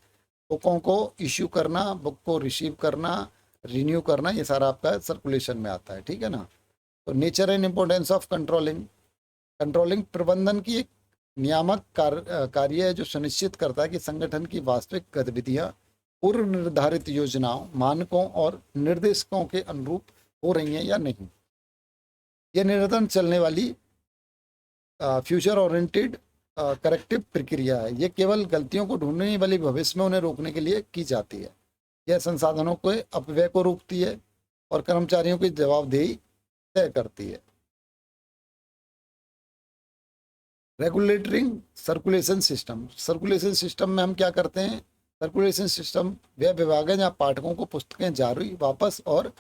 बुकों को इश्यू करना, बुक को रिसीव करना, रिन्यू करना, ये सारा आपका सर्कुलेशन में आता है, ठीक है ना। तो nature and importance of controlling, controlling प्रबंधन की एक नियामक कार्य है जो सुनिश्चित करता है कि संगठन की वास्तविक गतिविधियां पूर्व निर्धारित योजनाओं, मानकों और निर्देशकों के अनुरूप हो रही हैं या नहीं। यह निरंतर चलने वाली फ्यूचर ओरिएंटेड करेक्टिव प्रक्रिया है। ये केवल गलतियों को ढूंढने वाली भविष्य में उन्हें रोकने के लिए की जाती है। यह संसाधनों के अपव्यय को रोकती है और कर्मचारियों की जवाबदेही तय करती है। रेगुलेटरिंग सर्कुलेशन सिस्टम, सर्कुलेशन सिस्टम में हम क्या करते हैं, सर्कुलेशन सिस्टम वह विभाग है जहाँ पाठकों को पुस्तकें जारी, वापस और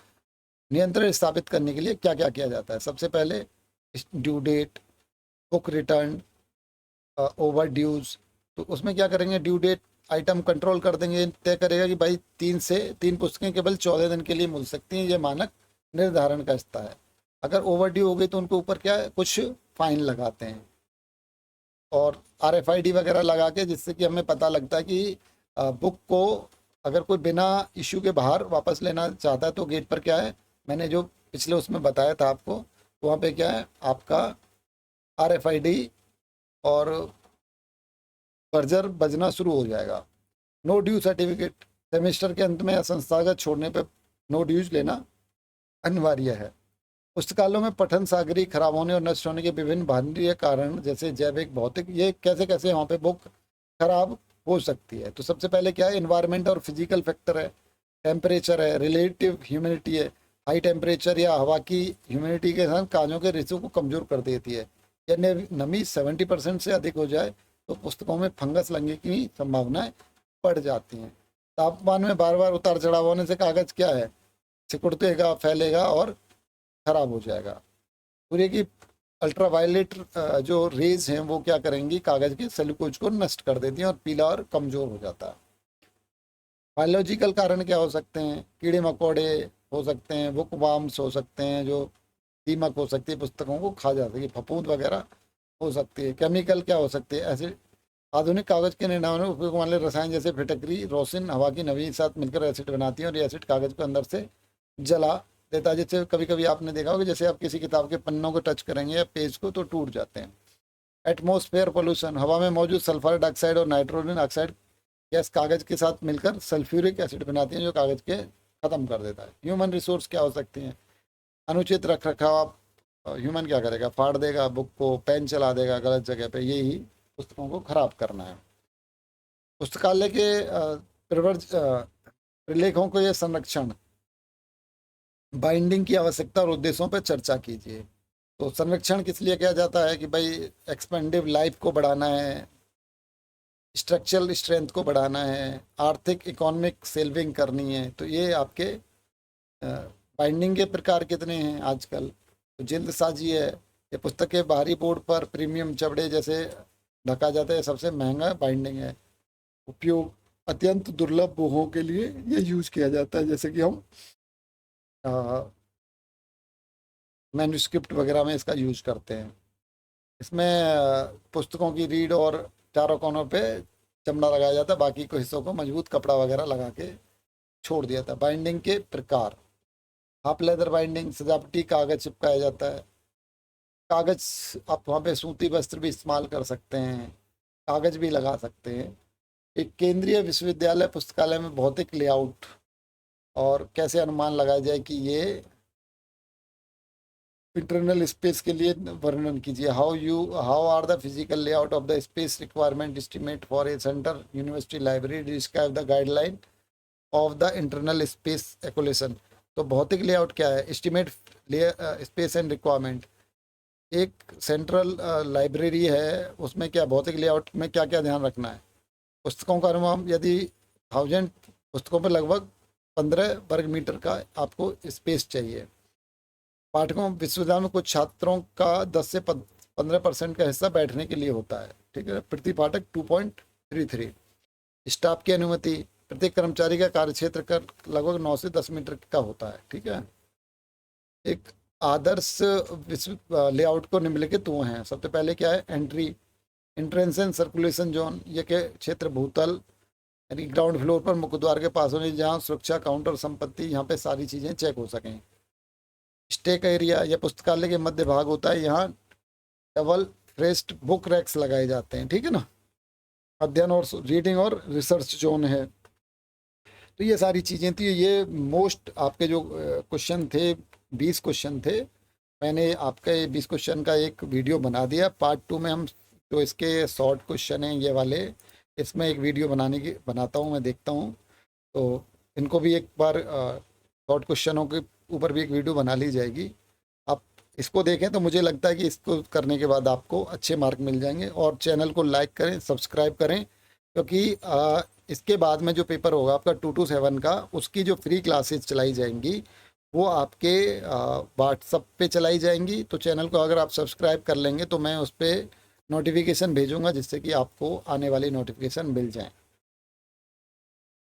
नियंत्रण स्थापित करने के लिए क्या क्या किया जाता है। सबसे पहले due date, book return, over dues. तो उसमें क्या करेंगे, ड्यू डेट आइटम कंट्रोल कर देंगे, तय करेगा कि भाई 3 पुस्तकें केवल 14 दिन के लिए मिल सकती हैं, ये मानक निर्धारण का हिस्सा है। अगर ओवर ड्यू हो गई तो उनके ऊपर क्या है, कुछ फाइन लगाते हैं और RFID वगैरह लगा के, जिससे कि हमें पता लगता है कि बुक को अगर कोई बिना इश्यू के बाहर वापस लेना चाहता है तो गेट पर क्या है, मैंने जो पिछले उसमें बताया था आपको, वहाँ पे क्या है आपका RFID और बर्जर बजना शुरू हो जाएगा। नो ड्यू सर्टिफिकेट, सेमेस्टर के अंत में या संस्थागत छोड़ने पर नो ड्यूज लेना अनिवार्य है। पुस्तकालयों में पठन सामग्री खराब होने और नष्ट होने के विभिन्न बाहरी कारण, जैसे जैविक, भौतिक, ये कैसे कैसे वहाँ पे बुक खराब हो सकती है। तो सबसे पहले क्या है, इन्वायरमेंट और फिजिकल फैक्टर है, टेम्परेचर है, रिलेटिव ह्यूमिडिटी है। हाई टेम्परेचर या हवा की ह्यूमिडिटी के साथ काजों के रिश्तों को कमज़ोर कर देती है। यदि नमी 70% से अधिक हो जाए तो पुस्तकों में फंगस लगने की संभावनाएं बढ़ जाती हैं। तापमान में बार बार उतार चढ़ाव होने से कागज़ क्या है, सिकुड़तेगा, फैलेगा और ख़राब हो जाएगा। सूर्य की अल्ट्रावायलेट जो रेज हैं वो क्या करेंगी, कागज़ के सेल्यूलोज को नष्ट कर देती हैं और पीला और कमज़ोर हो जाता है। बायोलॉजिकल कारण क्या हो सकते हैं, कीड़े मकोड़े हो सकते हैं, बुक वार्म्स हो सकते हैं, जो दीमक हो सकती है, पुस्तकों को खा जा सकती है, फफूंद वगैरह हो सकती है। केमिकल क्या हो सकते हैं, एसिड, आधुनिक कागज़ के निर्माण में उपयोग वाले रसायन जैसे फिटकरी, रोसिन हवा की नमी के साथ मिलकर एसिड बनाती हैं और ये एसिड कागज़ को अंदर से जला देता है। जैसे कभी कभी आपने देखा होगा, जैसे आप किसी किताब के पन्नों को टच करेंगे या पेज को तो टूट जाते हैं। एटमॉस्फेयर पोल्यूशन, हवा में मौजूद सल्फर डाइऑक्साइड और नाइट्रोजन ऑक्साइड गैस कागज़ के साथ मिलकर सल्फ्यूरिक एसिड बनाती हैं जो कागज़ के ख़त्म कर देता है। ह्यूमन रिसोर्स क्या हो सकती हैं, अनुचित रख रखाव, ह्यूमन क्या करेगा, फाड़ देगा बुक को, पेन चला देगा गलत जगह पे, यही पुस्तकों को ख़राब करना है। पुस्तकालय के प्रलेखों को यह संरक्षण, बाइंडिंग की आवश्यकता और उद्देश्यों पर चर्चा कीजिए। तो संरक्षण किस लिए किया जाता है कि भाई एक्सपेंडिव लाइफ को बढ़ाना है, स्ट्रक्चरल स्ट्रेंथ को बढ़ाना है, आर्थिक इकोनॉमिक सेविंग करनी है। तो ये आपके बाइंडिंग के प्रकार कितने हैं आजकल। तो जल्दसाजी है, ये पुस्तक के बाहरी बोर्ड पर प्रीमियम चमड़े जैसे ढका जाता है, सबसे महंगा बाइंडिंग है। उपयोग अत्यंत दुर्लभ वोहों के लिए ये यूज किया जाता है, जैसे कि हम मैन्युस्क्रिप्ट वगैरह में इसका यूज करते हैं। इसमें पुस्तकों की रीढ़ और चारों कोनों पे चमड़ा लगाया जाता है, बाकी को हिस्सों को मजबूत कपड़ा वगैरह लगा के छोड़ दिया था। बाइंडिंग के प्रकार, हाफ लेदर बाइंडिंग, सजावटी कागज चिपकाया जाता है। कागज आप वहाँ पे सूती वस्त्र भी इस्तेमाल कर सकते हैं, कागज भी लगा सकते हैं। एक केंद्रीय विश्वविद्यालय पुस्तकालय में भौतिक लेआउट और कैसे अनुमान लगाया जाए कि ये इंटरनल स्पेस के लिए वर्णन कीजिए। How are the physical layout of the space requirement estimate for a centre university library describe the guideline of the internal space allocation. तो भौतिक लेआउट क्या है, एस्टिमेट स्पेस एंड रिक्वायरमेंट। एक सेंट्रल लाइब्रेरी है, उसमें क्या भौतिक लेआउट में क्या क्या ध्यान रखना है। पुस्तकों का अनुमान, यदि 1000 पुस्तकों पर लगभग 15 वर्ग मीटर का आपको स्पेस चाहिए। पाठकों विश्वविद्यालय में कुछ छात्रों का 10 से 15% का हिस्सा बैठने के लिए होता है, ठीक है। प्रति पाठक 2.33। स्टाफ की अनुमति, प्रत्येक कर्मचारी का कार्यक्षेत्र का लगभग 9 से 10 मीटर का होता है, ठीक है। एक आदर्श विश्व लेआउट को निम्नलिखित वो हैं। सबसे पहले क्या है, entry, entrance and circulation zone. ये के क्षेत्र भूतल यानी ग्राउंड फ्लोर पर मुख्य द्वार के पास होने, जहाँ सुरक्षा काउंटर, संपत्ति, यहाँ पे सारी चीज़ें चेक हो सकें। स्टेक एरिया, यह पुस्तकालय के मध्य भाग होता है, यहाँ डबल फ्रेस्ट बुक रैक्स लगाए जाते हैं, ठीक है ना। अध्ययन और रीडिंग और रिसर्च जोन है। तो ये सारी चीज़ें थी। ये मोस्ट आपके जो क्वेश्चन थे, 20 क्वेश्चन थे। मैंने आपके 20 क्वेश्चन का एक वीडियो बना दिया। पार्ट 2 में हम जो इसके शॉर्ट क्वेश्चन हैं ये वाले, इसमें एक वीडियो बनाता हूँ, मैं देखता हूँ। तो इनको भी एक बार शॉर्ट क्वेश्चनों के ऊपर भी एक वीडियो बना ली जाएगी। आप इसको देखें तो मुझे लगता है कि इसको करने के बाद आपको अच्छे मार्क मिल जाएंगे। और चैनल को लाइक करें, सब्सक्राइब करें, क्योंकि इसके बाद में जो पेपर होगा आपका 2 to 7 का, उसकी जो फ्री क्लासेस चलाई जाएंगी वो आपके व्हाट्सएप पे चलाई जाएंगी। तो चैनल को अगर आप सब्सक्राइब कर लेंगे तो मैं उस पर नोटिफिकेशन भेजूँगा, जिससे कि आपको आने वाली नोटिफिकेशन मिल जाए।